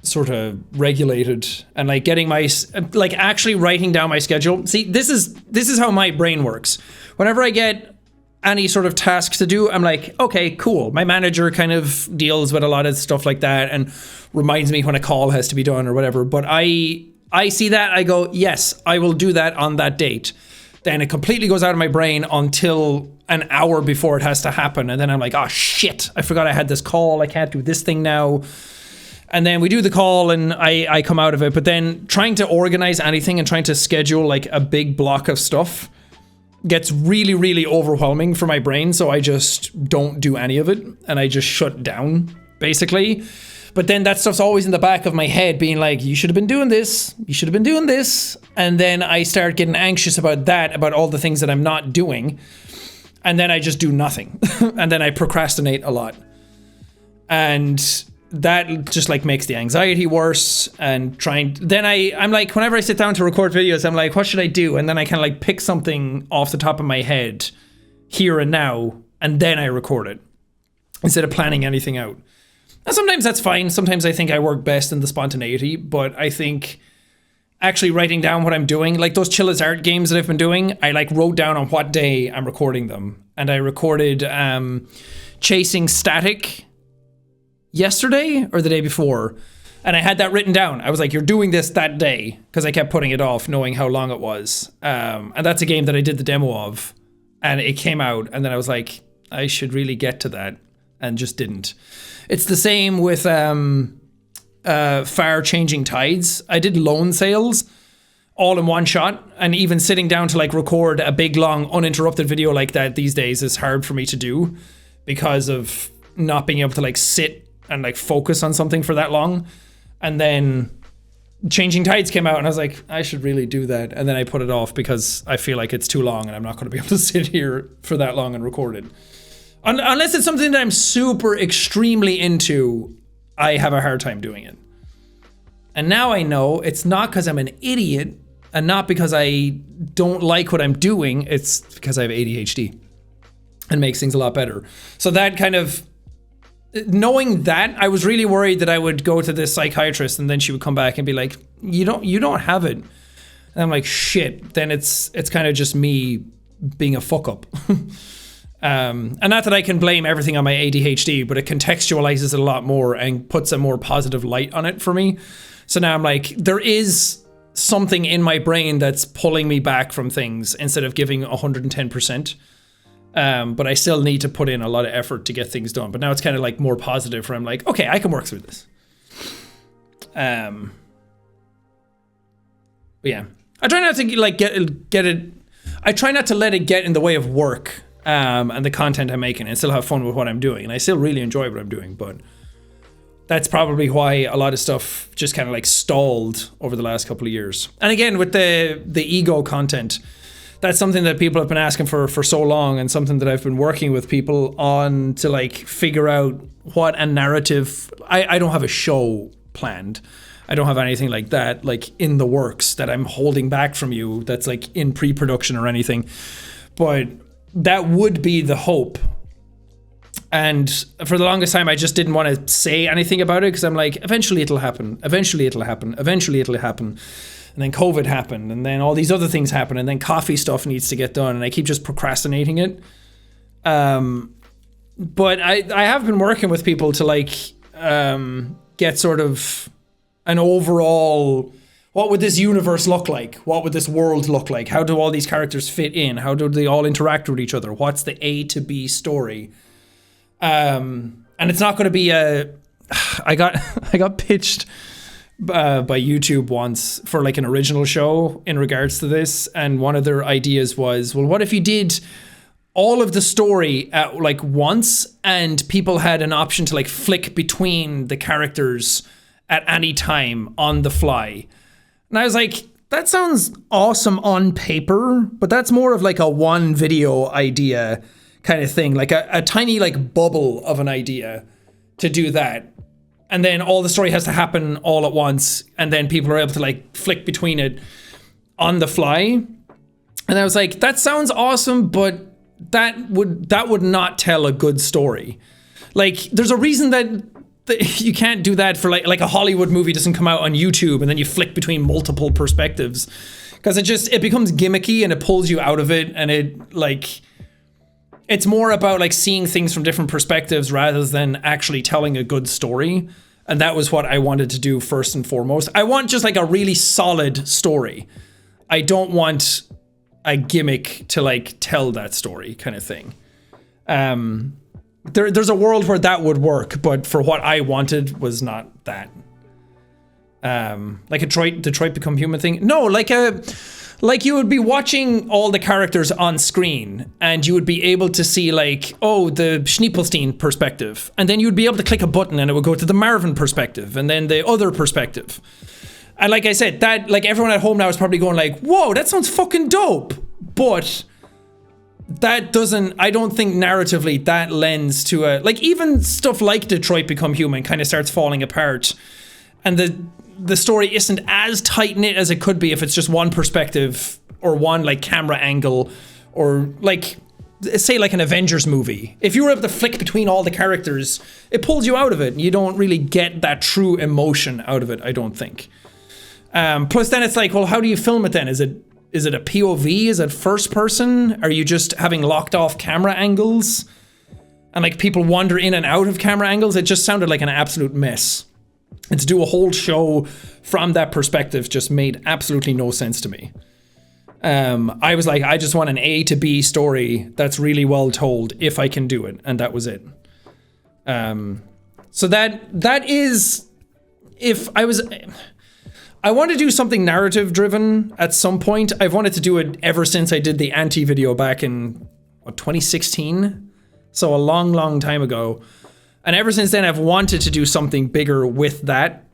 sort of regulated, and like getting my, like actually writing down my schedule. See, this is how my brain works. Whenever I get any sort of task to do, I'm like, okay, cool. My manager kind of deals with a lot of stuff like that and reminds me when a call has to be done or whatever. But I see that, I go, yes, I will do that on that date. Then it completely goes out of my brain until an hour before it has to happen. And then I'm like, oh shit, I forgot I had this call. I can't do this thing now. And then we do the call and I come out of it. But then trying to organize anything and trying to schedule like a big block of stuff gets really, really overwhelming for my brain. So I just don't do any of it, and I just shut down basically. But then that stuff's always in the back of my head being like, you should have been doing this. You should have been doing this. And then I start getting anxious about that, about all the things that I'm not doing. And then I just do nothing. And then I procrastinate a lot. And that just like makes the anxiety worse. And then I'm like, whenever I sit down to record videos, I'm like, what should I do? And then I kind of like pick something off the top of my head here and now, and then I record it instead of planning anything out. And sometimes that's fine. Sometimes I think I work best in the spontaneity, but I think actually writing down what I'm doing, like those Chill as Art games that I've been doing, I like wrote down on what day I'm recording them. And I recorded Chasing Static yesterday or the day before. And I had that written down. I was like, you're doing this that day, because I kept putting it off knowing how long it was. And that's a game that I did the demo of, and it came out. And then I was like, I should really get to that, and just didn't. It's the same with Far Changing Tides. I did loan sales all in one shot, and even sitting down to like record a big long uninterrupted video like that these days is hard for me to do, because of not being able to like sit and like focus on something for that long. And then Changing Tides came out, and I was like, I should really do that. And then I put it off because I feel like it's too long and I'm not going to be able to sit here for that long and record it. Unless it's something that I'm super extremely into, I have a hard time doing it. And now I know it's not because I'm an idiot and not because I don't like what I'm doing. It's because I have ADHD, and makes things a lot better. So that kind of, knowing that, I was really worried that I would go to this psychiatrist and then she would come back and be like, you don't have it. And I'm like, shit, then it's kind of just me being a fuck up. And not that I can blame everything on my ADHD, but it contextualizes it a lot more and puts a more positive light on it for me. So now I'm like, there is something in my brain that's pulling me back from things instead of giving 110%. But I still need to put in a lot of effort to get things done. But now it's kind of like more positive, where I'm like, okay, I can work through this. But yeah, I try not to like get it. I try not to let it get in the way of work. And the content I'm making, and still have fun with what I'm doing. And I still really enjoy what I'm doing, but that's probably why a lot of stuff just kind of like stalled over the last couple of years. And again, with the ego content, that's something that people have been asking for so long, and something that I've been working with people on to like figure out what a narrative. I don't have a show planned. I don't have anything like that, like in the works that I'm holding back from you, that's like in pre-production or anything. But that would be the hope. And for the longest time, I just didn't want to say anything about it, because I'm like, eventually it'll happen. Eventually it'll happen. Eventually it'll happen. And then COVID happened, and then all these other things happen, and then coffee stuff needs to get done, and I keep just procrastinating it. But I have been working with people to like get sort of an overall, what would this universe look like? What would this world look like? How do all these characters fit in? How do they all interact with each other? What's the A to B story? And it's not going to be I got pitched by YouTube once for like an original show in regards to this, and one of their ideas was, well, what if you did all of the story at like once, and people had an option to like flick between the characters at any time on the fly? And I was like, that sounds awesome on paper, but that's more of like a one video idea kind of thing, like a tiny like bubble of an idea to do that. And then all the story has to happen all at once, and then people are able to like flick between it on the fly. And I was like, that sounds awesome, but that would not tell a good story. Like, there's a reason that you can't do that for like a Hollywood movie doesn't come out on YouTube and then you flick between multiple perspectives, because it becomes gimmicky and it pulls you out of it, and it like, it's more about like seeing things from different perspectives rather than actually telling a good story. And that was what I wanted to do first and foremost. I want just like a really solid story. I don't want a gimmick to like tell that story kind of thing. There's a world where that would work, but for what I wanted was not that. Like a Detroit Become Human thing. No, like you would be watching all the characters on screen, and you would be able to see like, oh, the Schniepelstein perspective. And then you would be able to click a button and it would go to the Marvin perspective, and then the other perspective. And like I said, that like everyone at home now is probably going like, whoa, that sounds fucking dope. But that doesn't, I don't think narratively that lends to a, like even stuff like Detroit Become Human kind of starts falling apart. And the story isn't as tight-knit as it could be if it's just one perspective or one like camera angle, or like say like an Avengers movie. If you were able to flick between all the characters, it pulls you out of it. You don't really get that true emotion out of it, I don't think. Plus then it's like, well, how do you film it then? Is it a POV? Is it first person? Are you just having locked off camera angles? And like people wander in and out of camera angles? It just sounded like an absolute mess. And to do a whole show from that perspective just made absolutely no sense to me. I was like, I just want an A to B story that's really well told if I can do it, and that was it. So that is, if I want to do something narrative driven at some point. I've wanted to do it ever since I did the anti video back in 2016, so a long time ago. And ever since then, I've wanted to do something bigger with that.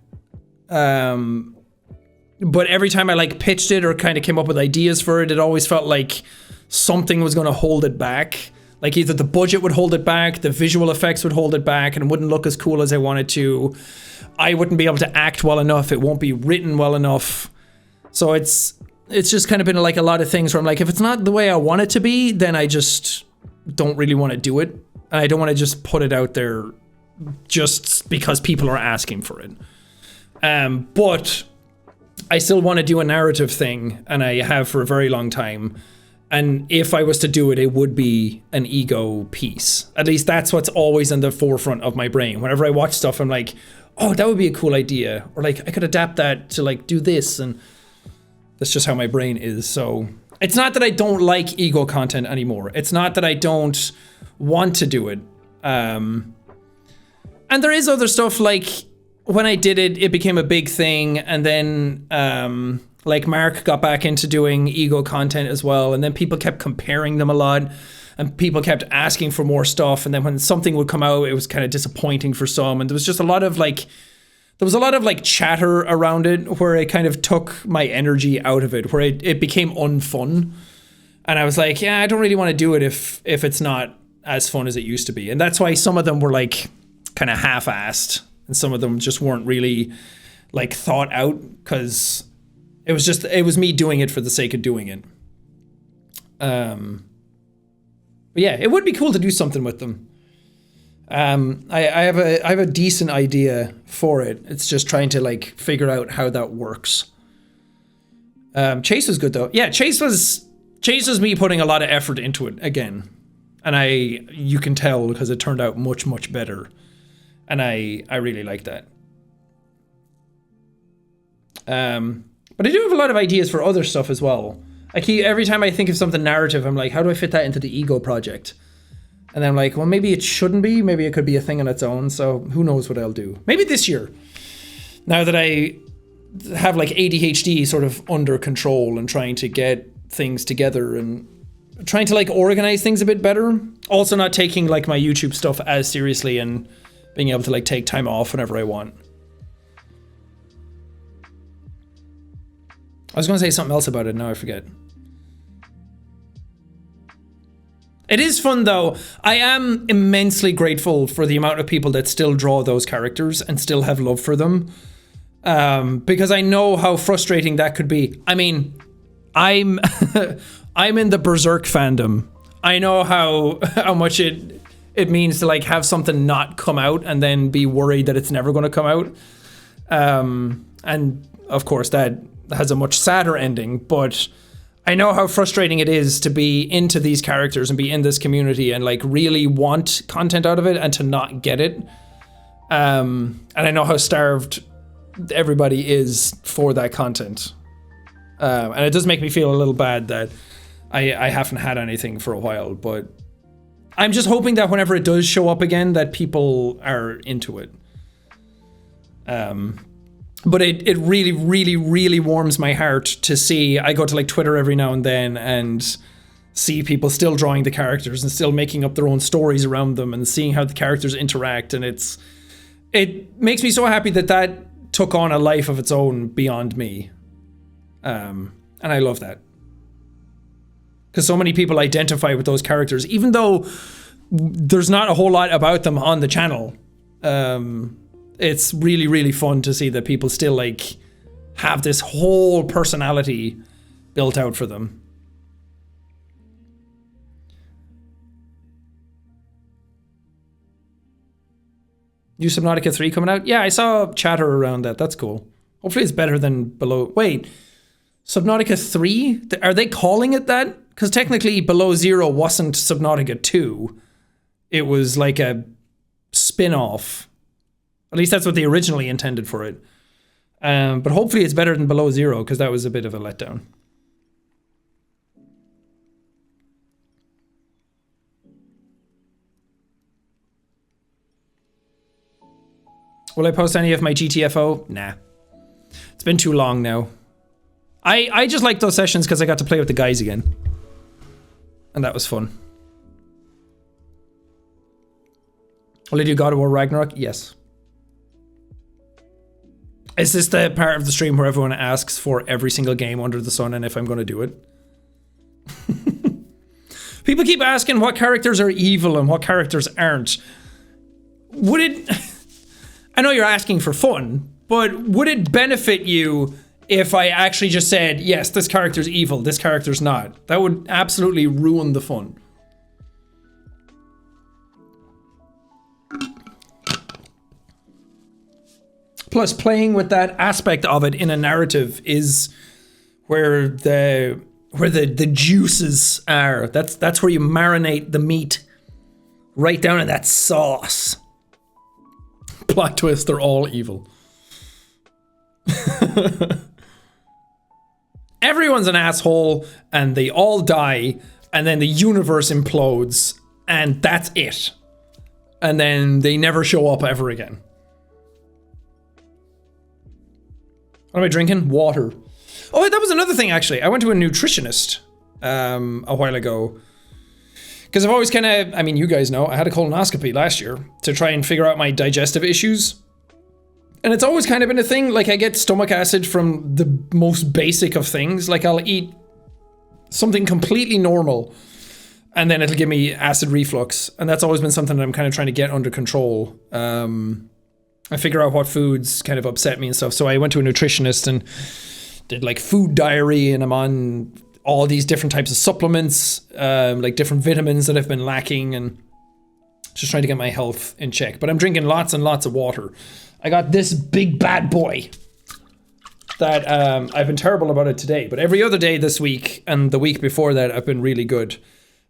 But every time I like pitched it or kind of came up with ideas for it, it always felt like something was going to hold it back. Like either the budget would hold it back, the visual effects would hold it back, and it wouldn't look as cool as I wanted to. I wouldn't be able to act well enough. It won't be written well enough. So it's just kind of been like a lot of things where I'm like, if it's not the way I want it to be, then I just don't really want to do it. And I don't want to just put it out there just because people are asking for it. But I still want to do a narrative thing, and I have for a very long time. And if I was to do it, it would be an ego piece. At least that's what's always in the forefront of my brain. Whenever I watch stuff, I'm like, oh, that would be a cool idea. Or like, I could adapt that to like do this. And that's just how my brain is. So it's not that I don't like ego content anymore. It's not that I don't want to do it. And there is other stuff, like when I did it, it became a big thing. And then like Mark got back into doing ego content as well. And then people kept comparing them a lot. and people kept asking for more stuff. And then when something would come out, it was kind of disappointing for some. And there was just a lot of like chatter around it where it kind of took my energy out of it, where it became unfun. And I was like, yeah, I don't really want to do it if it's not as fun as it used to be. And that's why some of them were like kind of half-assed, and some of them just weren't really like thought out, because it was me doing it for the sake of doing it. But yeah, it would be cool to do something with them. I have a decent idea for it. It's just trying to like figure out how that works. Chase was good though. Yeah, Chase was me putting a lot of effort into it again. And you can tell because it turned out much, much better. And I really like that. But I do have a lot of ideas for other stuff as well. Every time I think of something narrative, I'm like, how do I fit that into the ego project? And then I'm like, well, maybe it shouldn't be. Maybe it could be a thing on its own. So who knows what I'll do. Maybe this year, now that I have like ADHD sort of under control and trying to get things together and trying to like organize things a bit better. Also not taking like my YouTube stuff as seriously and being able to like take time off whenever I want. I was going to say something else about it. Now I forget. It is fun though. I am immensely grateful for the amount of people that still draw those characters and still have love for them. Because I know how frustrating that could be. I mean, I'm in the Berserk fandom. I know how much it means to like have something not come out and then be worried that it's never going to come out. And of course that has a much sadder ending, but I know how frustrating it is to be into these characters and be in this community and like really want content out of it and to not get it. And I know how starved everybody is for that content. And it does make me feel a little bad that I haven't had anything for a while, but I'm just hoping that whenever it does show up again, that people are into it. But it really, really, really warms my heart to see. I go to like Twitter every now and then and see people still drawing the characters and still making up their own stories around them and seeing how the characters interact. And it makes me so happy that took on a life of its own beyond me. And I love that. Because so many people identify with those characters, even though there's not a whole lot about them on the channel. It's really, really fun to see that people still like have this whole personality built out for them. New Subnautica 3 coming out? Yeah, I saw chatter around that. That's cool. Hopefully it's better than Below... Wait, Subnautica 3? Are they calling it that? Because technically Below Zero wasn't Subnautica 2. It was like a spin-off. At least that's what they originally intended for it. But hopefully it's better than Below Zero, because that was a bit of a letdown. Will I post any of my GTFO? Nah. It's been too long now. I just like those sessions because I got to play with the guys again. And that was fun. Will I do God of War Ragnarok? Yes. Is this the part of the stream where everyone asks for every single game under the sun and if I'm going to do it? People keep asking what characters are evil and what characters aren't. Would it... I know you're asking for fun, but would it benefit you if I actually just said, yes, this character's evil, this character's not? That would absolutely ruin the fun. Plus, playing with that aspect of it in a narrative is where the juices are. That's where you marinate the meat right down in that sauce. Plot twist, they're all evil. Everyone's an asshole and they all die and then the universe implodes and that's it. And then they never show up ever again. What am I drinking? Water. Oh, that was another thing actually. I went to a nutritionist a while ago Because I've always kind of, I mean, you guys know, I had a colonoscopy last year to try and figure out my digestive issues. And it's always kind of been a thing. Like, I get stomach acid from the most basic of things. Like, I'll eat something completely normal, and then it'll give me acid reflux. And that's always been something that I'm kind of trying to get under control. I figure out what foods kind of upset me and stuff. So I went to a nutritionist and did like food diary, and I'm on all these different types of supplements, like different vitamins that I've been lacking, and just trying to get my health in check. But I'm drinking lots and lots of water. I got this big bad boy that I've been terrible about it today, but every other day this week and the week before that, I've been really good.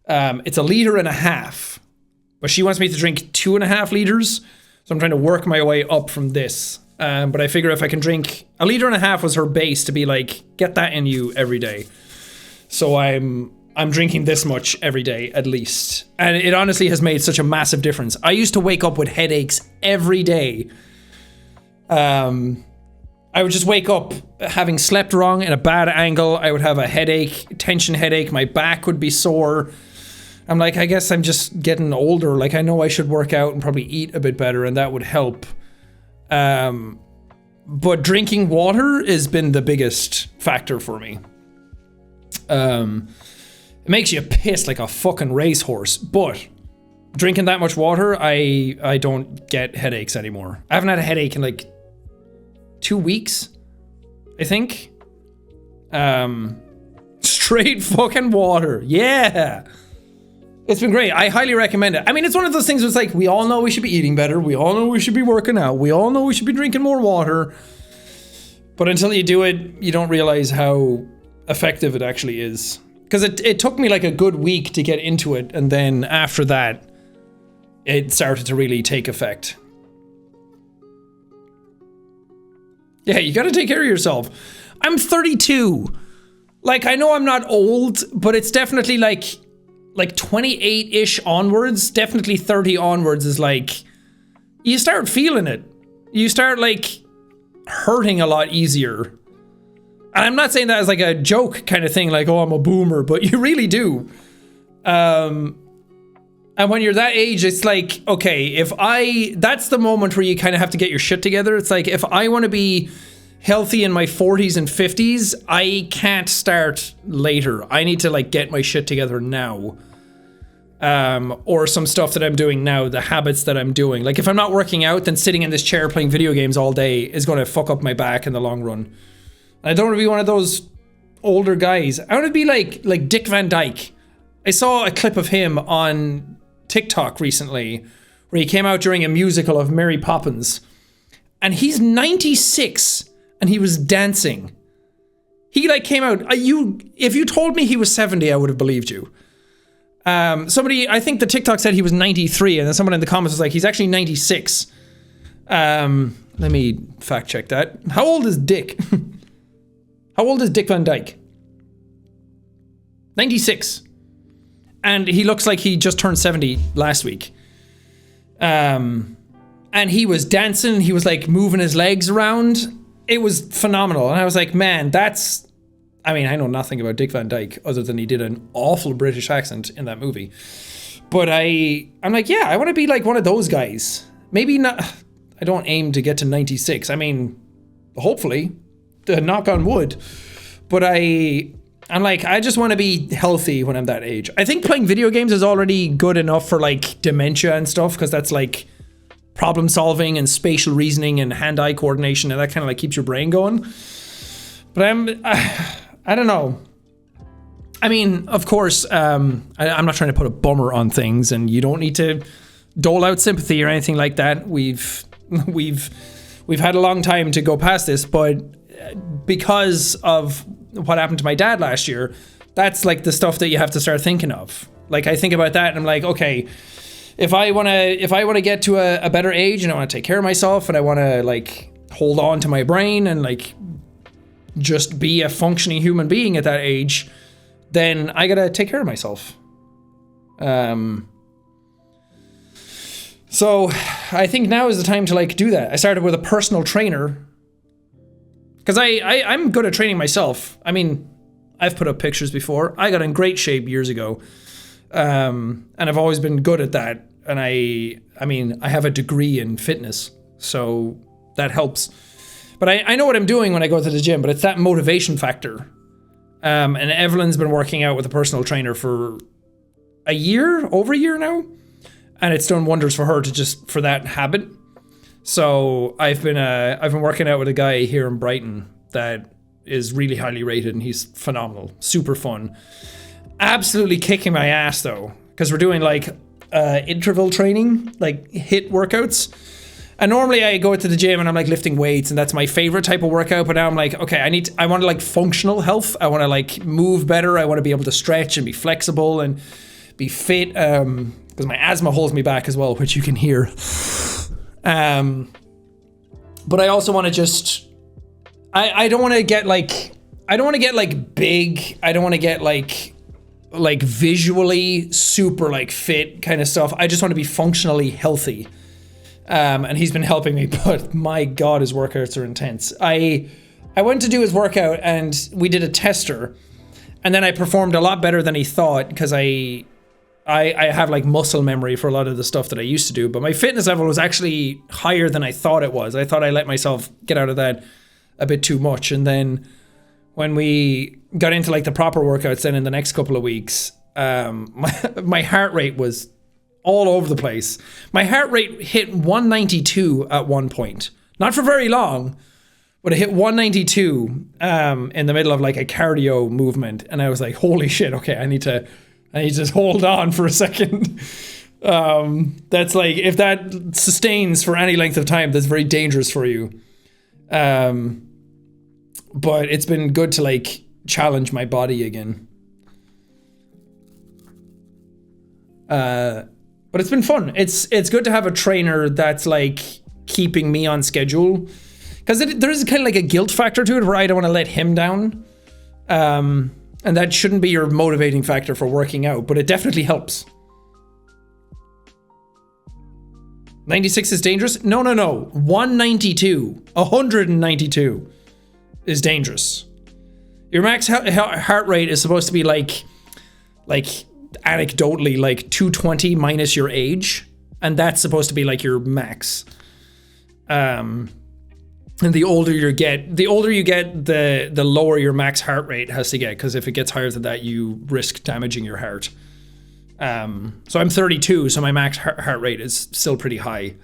It's 1.5 liters, but she wants me to drink 2.5 liters. So I'm trying to work my way up from this. But I figure if I can drink 1.5 liters was her base to be like, get that in you every day. So I'm drinking this much every day at least. And it honestly has made such a massive difference. I used to wake up with headaches every day. I would just wake up having slept wrong in a bad angle. I would have a headache, tension headache. My back would be sore. I'm like, I guess I'm just getting older. Like, I know I should work out and probably eat a bit better, and that would help. But drinking water has been the biggest factor for me. It makes you piss like a fucking racehorse, but drinking that much water, I don't get headaches anymore. I haven't had a headache in like 2 weeks, I think. Straight fucking water. Yeah. It's been great. I highly recommend it. I mean, it's one of those things where it's like, we all know we should be eating better. We all know we should be working out. We all know we should be drinking more water. But until you do it, you don't realize how effective it actually is. Because it took me like a good week to get into it. And then after that, it started to really take effect. Yeah, you gotta take care of yourself. I'm 32. Like, I know I'm not old, but it's definitely like 28-ish onwards, definitely 30 onwards is like, you start feeling it. You start like hurting a lot easier. And I'm not saying that as like a joke kind of thing, like, oh, I'm a boomer, but you really do. And when you're that age, it's like, okay, that's the moment where you kind of have to get your shit together. It's like, if I want to be healthy in my 40s and 50s, I can't start later. I need to like get my shit together now. Or some stuff that I'm doing now, the habits that I'm doing. Like, if I'm not working out, then sitting in this chair playing video games all day is going to fuck up my back in the long run. I don't want to be one of those older guys. I want to be like Dick Van Dyke. I saw a clip of him on TikTok recently where he came out during a musical of Mary Poppins, and he's 96 and he was dancing. He like came out, if you told me he was 70, I would have believed you. Somebody, I think the TikTok said he was 93, and then someone in the comments was like, he's actually 96. Let me fact check that. How old is Dick? How old is Dick Van Dyke? 96. And he looks like he just turned 70 last week. And he was dancing, he was like moving his legs around. It was phenomenal. And I was like, man, I mean, I know nothing about Dick Van Dyke other than he did an awful British accent in that movie. But I'm like, yeah, I want to be like one of those guys. Maybe not, I don't aim to get to 96. I mean, hopefully, knock on wood. But I'm like, I just want to be healthy when I'm that age. I think playing video games is already good enough for like dementia and stuff, because that's like problem solving and spatial reasoning and hand-eye coordination, and that kind of like keeps your brain going. But I don't know. I mean, of course, I'm not trying to put a bummer on things, and you don't need to dole out sympathy or anything like that. We've had a long time to go past this, but because of what happened to my dad last year, that's like the stuff that you have to start thinking of. Like, I think about that and I'm like, okay, if I want to get to a better age and I want to take care of myself and I want to like hold on to my brain and like just be a functioning human being at that age, then I gotta take care of myself. So I think now is the time to like do that. I started with a personal trainer, because I'm good at training myself. I mean, I've put up pictures before. I got in great shape years ago. And I've always been good at that. And I mean, I have a degree in fitness, so that helps. But I know what I'm doing when I go to the gym, but it's that motivation factor. And Evelyn's been working out with a personal trainer for over a year now. And it's done wonders for her for that habit. So I've been working out with a guy here in Brighton that is really highly rated, and he's phenomenal, super fun. Absolutely kicking my ass though, because we're doing like interval training, like HIIT workouts. And normally I go to the gym and I'm like lifting weights, and that's my favorite type of workout. But now I'm like, okay, I want to like functional health. I want to like move better. I want to be able to stretch and be flexible and be fit. Because my asthma holds me back as well, which you can hear. But I also want to just, I don't want to get like big. I don't want to get like visually super like fit kind of stuff. I just want to be functionally healthy. And he's been helping me, but my God, his workouts are intense. I went to do his workout and we did a tester, and then I performed a lot better than he thought, because I have like muscle memory for a lot of the stuff that I used to do, but my fitness level was actually higher than I thought it was. I thought I let myself get out of that a bit too much. And then when we got into like the proper workouts then in the next couple of weeks, my heart rate was all over the place. My heart rate hit 192 at one point. Not for very long, but it hit 192 in the middle of like a cardio movement. And I was like, holy shit, okay, I need to just hold on for a second. That's like, if that sustains for any length of time, that's very dangerous for you. But it's been good to like challenge my body again. But it's been fun. It's good to have a trainer that's like keeping me on schedule, because there is kind of like a guilt factor to it where I don't want to let him down. And that shouldn't be your motivating factor for working out, but it definitely helps. 96 is dangerous? No. 192 is dangerous. Your max heart rate is supposed to be like anecdotally like 220 minus your age, and that's supposed to be like your max. And the older you get, the lower your max heart rate has to get, because if it gets higher than that, you risk damaging your heart. So I'm 32, so my max heart rate is still pretty high.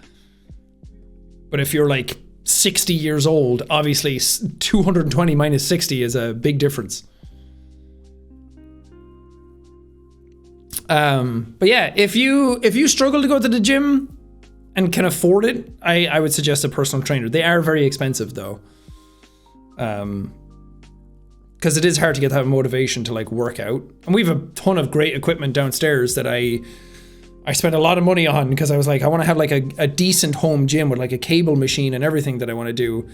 But if you're like 60 years old, obviously 220 minus 60 is a big difference. But yeah, if you struggle to go to the gym and can afford it, I would suggest a personal trainer. They are very expensive though. Because it is hard to get that motivation to like work out. And we have a ton of great equipment downstairs that I spent a lot of money on, because I was like, I want to have like a decent home gym with like a cable machine and everything that I want to do.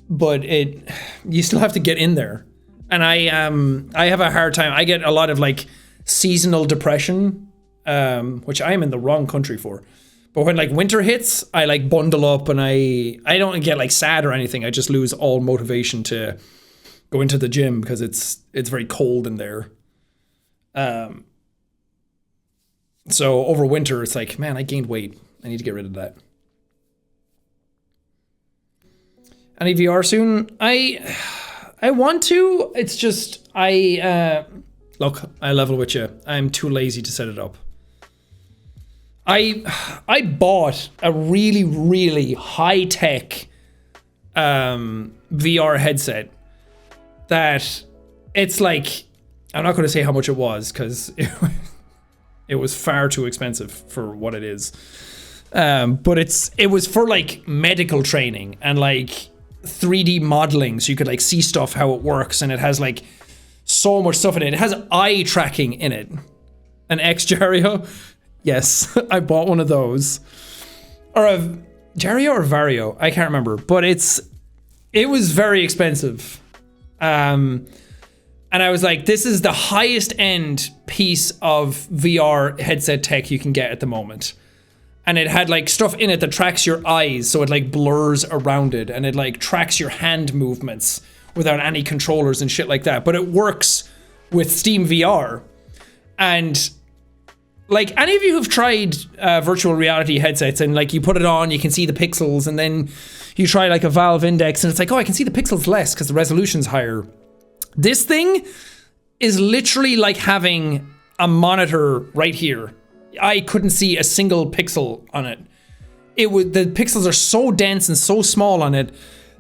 But you still have to get in there. And I have a hard time. I get a lot of like seasonal depression, which I am in the wrong country for. But when like winter hits, I like bundle up, and I don't get like sad or anything. I just lose all motivation to go into the gym because it's very cold in there. So over winter, it's like, man, I gained weight. I need to get rid of that. Any VR soon? I want to. It's just look, I level with you. I'm too lazy to set it up. I bought a really, really high-tech VR headset that it's like, I'm not going to say how much it was, because it was far too expensive for what it is. But it was for like medical training and like 3D modeling, so you could like see stuff, how it works, and it has like so much stuff in it. It has eye tracking in it. An X-Jario. Yes, I bought one of those. Or a Jario or Vario, I can't remember. But it was very expensive. And I was like, this is the highest end piece of VR headset tech you can get at the moment. And it had like stuff in it that tracks your eyes, so it like blurs around it, and it like tracks your hand movements without any controllers and shit like that. But it works with Steam VR. And like, any of you who've tried virtual reality headsets and like you put it on, you can see the pixels, and then you try like a Valve Index and it's like, oh, I can see the pixels less because the resolution's higher. This thing is literally like having a monitor right here. I couldn't see a single pixel on it. The pixels are so dense and so small on it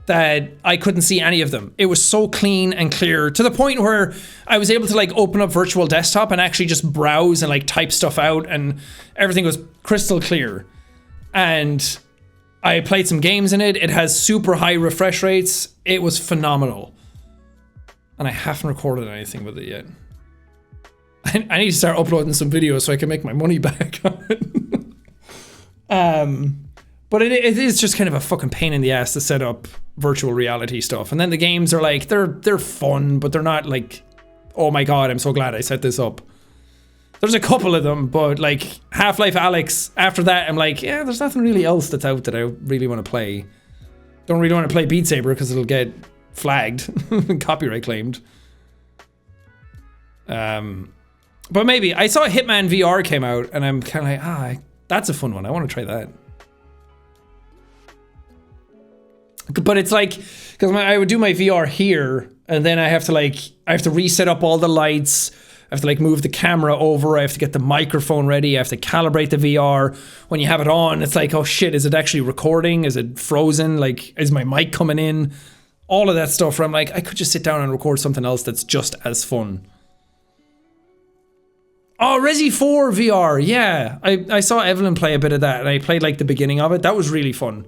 that I couldn't see any of them. It was so clean and clear, to the point where I was able to like open up Virtual Desktop and actually just browse and like type stuff out, and everything was crystal clear. And I played some games in it. It has super high refresh rates. It was phenomenal. And I haven't recorded anything with it yet. I need to start uploading some videos so I can make my money back on it. But it is just kind of a fucking pain in the ass to set up virtual reality stuff. And then the games are like, they're fun, but they're not like, oh my god, I'm so glad I set this up. There's a couple of them, but like Half-Life Alyx, after that, I'm like, yeah, there's nothing really else that's out that I really want to play. Don't really want to play Beat Saber because it'll get flagged and copyright claimed. But maybe. I saw Hitman VR came out, and I'm kind of like, that's a fun one. I want to try that. But it's like, because I would do my VR here, and then I have to reset up all the lights. I have to like move the camera over. I have to get the microphone ready. I have to calibrate the VR. When you have it on, it's like, oh shit, is it actually recording? Is it frozen? Like, is my mic coming in? All of that stuff where I'm like, I could just sit down and record something else that's just as fun. Oh, Resi 4 VR, yeah. I saw Evelyn play a bit of that, and I played like the beginning of it. That was really fun.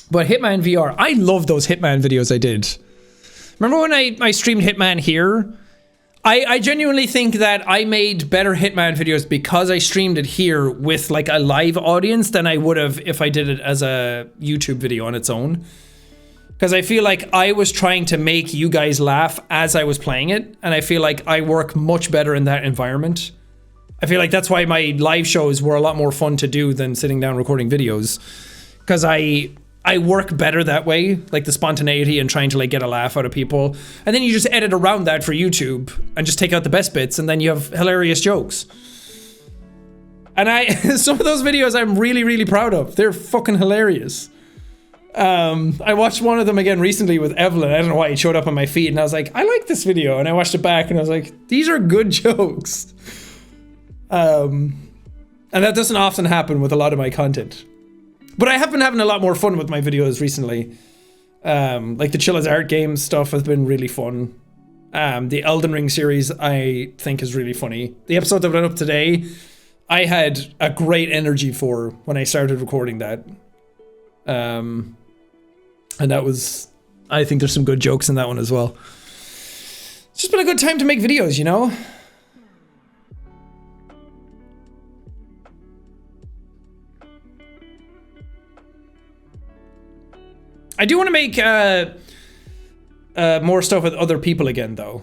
But Hitman VR, I love those Hitman videos I did. Remember when I streamed Hitman here? I genuinely think that I made better Hitman videos because I streamed it here with like a live audience than I would have if I did it as a YouTube video on its own. Because I feel like I was trying to make you guys laugh as I was playing it, and I feel like I work much better in that environment. I feel like that's why my live shows were a lot more fun to do than sitting down recording videos. Because I work better that way, like the spontaneity and trying to like get a laugh out of people. And then you just edit around that for YouTube and just take out the best bits, and then you have hilarious jokes. And some of those videos I'm really, really proud of. They're fucking hilarious. I watched one of them again recently with Evelyn. I don't know why it showed up on my feed, and I was like, I like this video. And I watched it back and I was like, these are good jokes. And that doesn't often happen with a lot of my content. But I have been having a lot more fun with my videos recently. Like the Chill as Art Games stuff has been really fun. The Elden Ring series I think is really funny. The episode that went up today, I had a great energy for when I started recording that. And that was, I think there's some good jokes in that one as well. It's just been a good time to make videos, you know? I do want to make more stuff with other people again, though.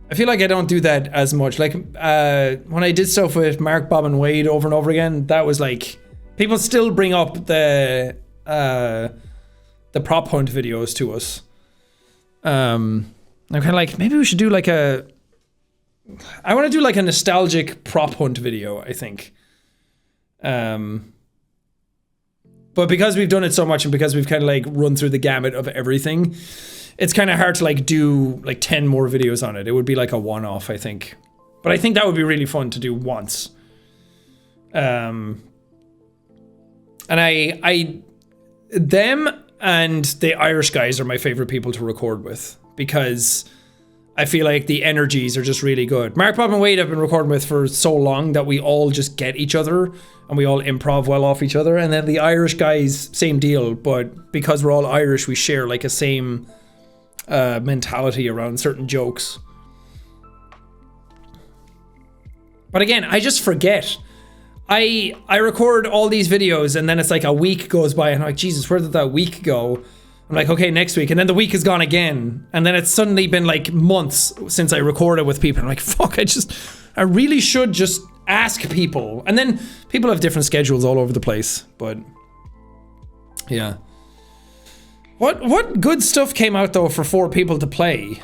I feel like I don't do that as much. Like when I did stuff with Mark, Bob, and Wade over and over again, that was like, people still bring up the prop hunt videos to us. I'm kind of like, maybe we should do like I want to do like a nostalgic prop hunt video, I think. But because we've done it so much and because we've kind of like run through the gamut of everything, it's kind of hard to like do like 10 more videos on it. It would be like a one-off, I think. But I think that would be really fun to do once. And them and the Irish guys are my favorite people to record with, because I feel like the energies are just really good. Mark, Bob, and Wade I've been recording with for so long that we all just get each other and we all improv well off each other. And then the Irish guys, same deal, but because we're all Irish, we share like a same mentality around certain jokes. But again, I just forget. I record all these videos and then it's like a week goes by and I'm like, Jesus, where did that week go? I'm like, okay, next week. And then the week is gone again. And then it's suddenly been like months since I recorded with people. I'm like, fuck, I really should just ask people. And then people have different schedules all over the place. But yeah. What good stuff came out though for 4 people to play?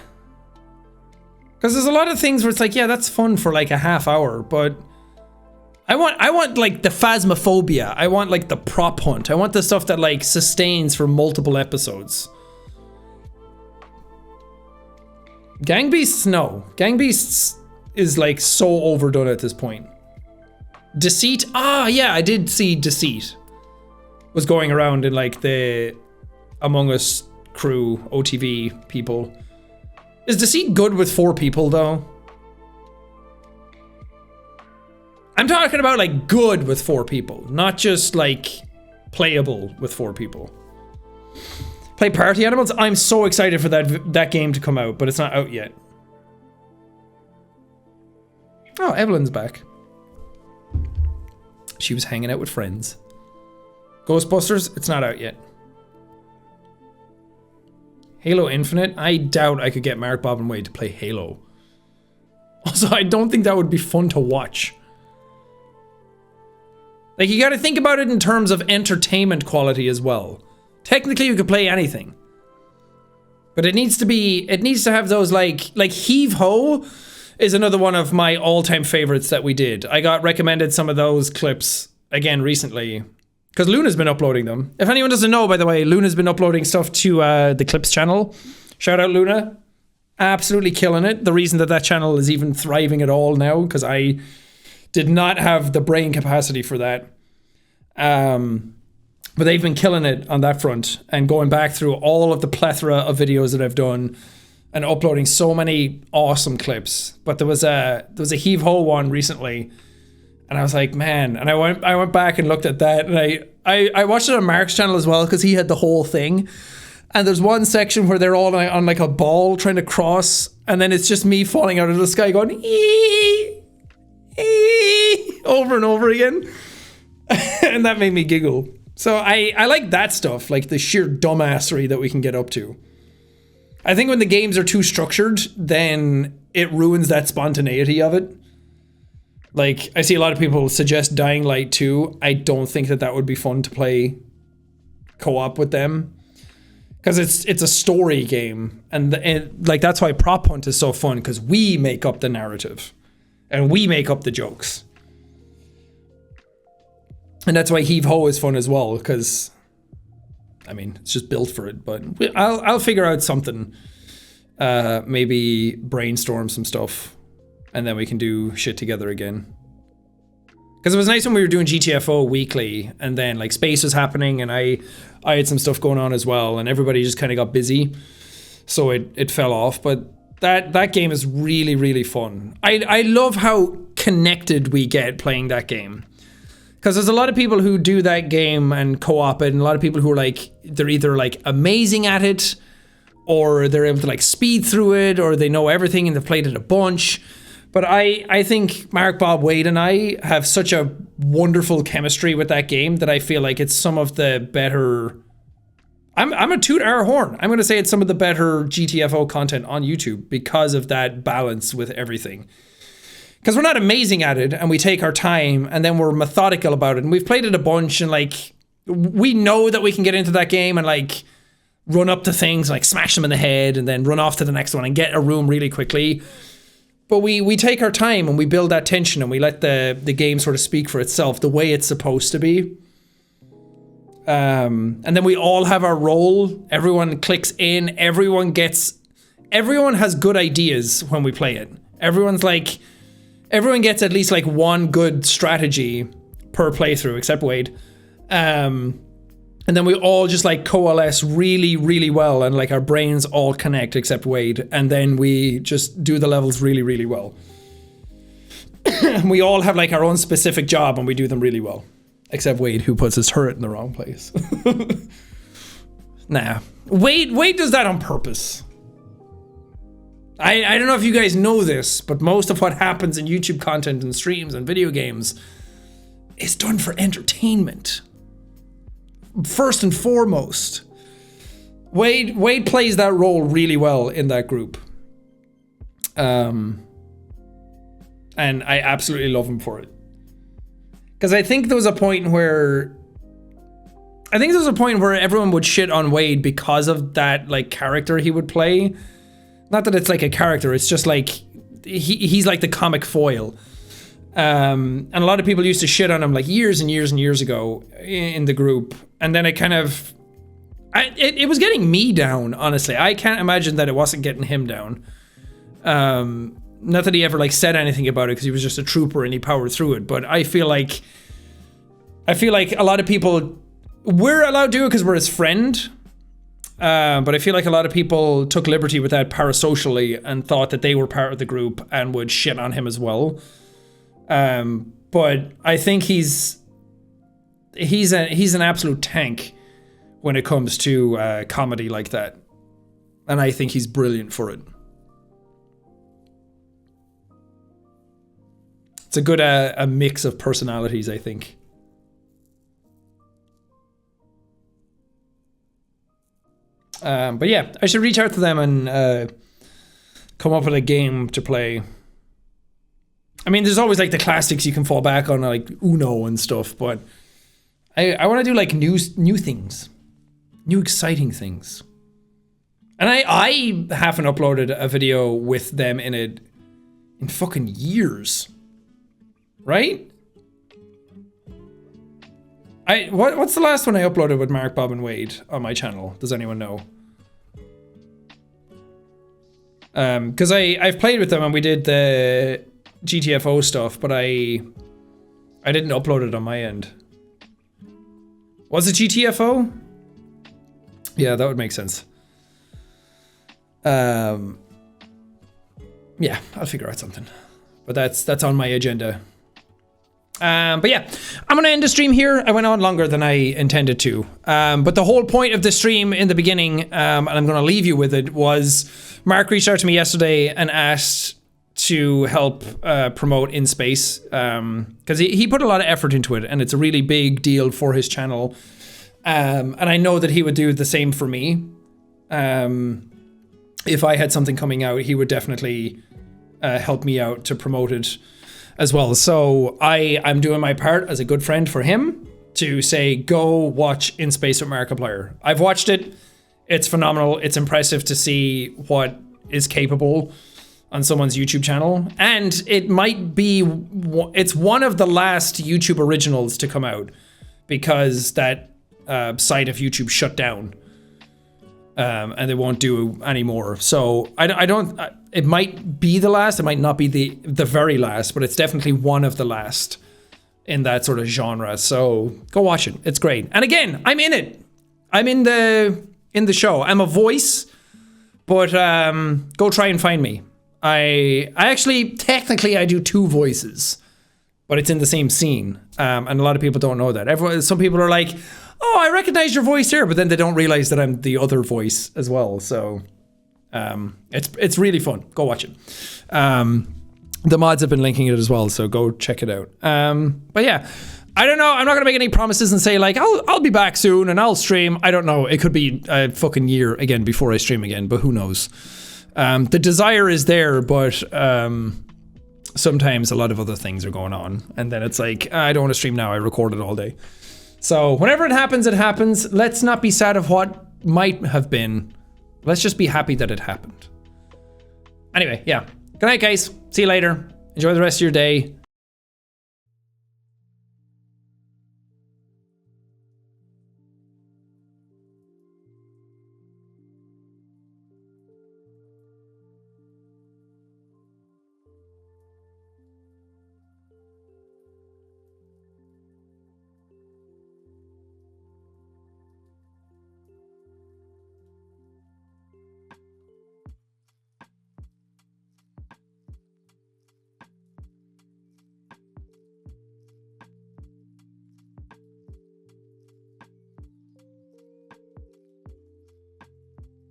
Because there's a lot of things where it's like, yeah, that's fun for like a half hour, but I want like the phasmophobia. I want like the prop hunt. I want the stuff that like sustains for multiple episodes. Gang Beasts, no. Gang Beasts is like so overdone at this point. Deceit, yeah, I did see Deceit was going around in like the Among Us crew, OTV people. Is Deceit good with 4 people though? I'm talking about like good with 4 people, not just like playable with 4 people. Play Party Animals? I'm so excited for that game to come out, but it's not out yet. Oh, Evelyn's back. She was hanging out with friends. Ghostbusters? It's not out yet. Halo Infinite? I doubt I could get Mark, Bob, and Wade to play Halo. Also, I don't think that would be fun to watch. Like, you gotta think about it in terms of entertainment quality as well. Technically, you could play anything. But it needs to have those like Heave Ho is another one of my all-time favorites that we did. I got recommended some of those clips again recently. Because Luna's been uploading them. If anyone doesn't know, by the way, Luna's been uploading stuff to the Clips channel. Shout out Luna. Absolutely killing it. The reason that channel is even thriving at all now, because I did not have the brain capacity for that. But they've been killing it on that front and going back through all of the plethora of videos that I've done and uploading so many awesome clips. But there was a Heave Ho one recently, and I was like, man. And I went back and looked at that, and I watched it on Mark's channel as well because he had the whole thing. And there's one section where they're all on like a ball trying to cross, and then it's just me falling out of the sky going ee, ee, over and over again. And that made me giggle. So I like that stuff, like the sheer dumbassery that we can get up to. I think when the games are too structured, then it ruins that spontaneity of it. Like, I see a lot of people suggest Dying Light 2. I don't think that would be fun to play co-op with them. Because it's a story game. And like, that's why Prop Hunt is so fun, because we make up the narrative. And we make up the jokes. And that's why Heave Ho is fun as well, because, I mean, it's just built for it. But I'll figure out something. Maybe brainstorm some stuff, and then we can do shit together again. Because it was nice when we were doing GTFO weekly, and then like Space was happening, and I had some stuff going on as well, and everybody just kind of got busy, so it fell off. But that game is really, really fun. I love how connected we get playing that game. Because there's a lot of people who do that game and co-op it, and a lot of people who are like, they're either like amazing at it, or they're able to like speed through it, or they know everything and they've played it a bunch. But I think Mark, Bob, Wade, and I have such a wonderful chemistry with that game that I feel like it's some of the better... I'm a toot our horn. I'm going to say it's some of the better GTFO content on YouTube because of that balance with everything. Because we're not amazing at it, and we take our time, and then we're methodical about it. And we've played it a bunch, and like, we know that we can get into that game and like run up to things, like smash them in the head, and then run off to the next one and get a room really quickly. But we take our time and we build that tension, and we let the game sort of speak for itself the way it's supposed to be. And then we all have our role. Everyone clicks in. Everyone has good ideas when we play it. Everyone gets at least like one good strategy per playthrough, except Wade. And then we all just like coalesce really, really well, and like our brains all connect except Wade. And then we just do the levels really, really well. We all have like our own specific job, and we do them really well. Except Wade, who puts his turret in the wrong place. Nah. Wade does that on purpose. I don't know if you guys know this, but most of what happens in YouTube content and streams and video games is done for entertainment. First and foremost. Wade plays that role really well in that group. And I absolutely love him for it. Because I think there was a point where everyone would shit on Wade because of that like character he would play. not that it's like a character, it's just like he's like the comic foil. And a lot of people used to shit on him like years and years and years ago in the group, and then it kind of it was getting me down, honestly. I can't imagine that it wasn't getting him down. Not that he ever like said anything about it, because he was just a trooper and he powered through it, but I feel like a lot of people, we're allowed to do it because we're his friend, but I feel like a lot of people took liberty with that parasocially and thought that they were part of the group and would shit on him as well. But I think he's an absolute tank when it comes to comedy like that, and I think he's brilliant for it. It's a good a mix of personalities, I think. But yeah, I should reach out to them and come up with a game to play. I mean, there's always like the classics you can fall back on, like Uno and stuff, but I want to do like new things, new exciting things. And I haven't uploaded a video with them in it in fucking years, right? What's the last one I uploaded with Mark, Bob, and Wade on my channel? Does anyone know? Because I've played with them and we did the GTFO stuff, but I didn't upload it on my end. Was it GTFO? Yeah, that would make sense. Yeah, I'll figure out something. But that's on my agenda. But yeah, I'm gonna end the stream here. I went on longer than I intended to. But the whole point of the stream in the beginning, and I'm gonna leave you with it, was Mark reached out to me yesterday and asked to help promote In Space, because he put a lot of effort into it, and it's a really big deal for his channel. And I know that he would do the same for me. If I had something coming out, he would definitely help me out to promote it as well. So I'm doing my part as a good friend for him to say, go watch In Space with Markiplier. I've watched it. It's phenomenal. It's impressive to see what is capable on someone's YouTube channel. And it might be, it's one of the last YouTube originals to come out, because that side of YouTube shut down. And they won't do anymore. So I don't, it might be the last, it might not be the very last, but it's definitely one of the last in that sort of genre. So go watch it. It's great. And again, I'm in it. I'm in the show. I'm a voice, but go try and find me. I actually, technically I do two voices, but it's in the same scene. And a lot of people don't know that. Some people are like, oh, I recognize your voice here, but then they don't realize that I'm the other voice as well. So it's really fun. Go watch it. The mods have been linking it as well, so go check it out. But yeah, I don't know. I'm not gonna make any promises and say like I'll be back soon and I'll stream. I don't know. It could be a fucking year again before I stream again, but who knows? The desire is there, but sometimes a lot of other things are going on, and then it's like I don't want to stream now. I recorded all day. So whenever it happens, it happens. Let's not be sad of what might have been. Let's just be happy that it happened. Anyway, yeah. Good night, guys. See you later. Enjoy the rest of your day.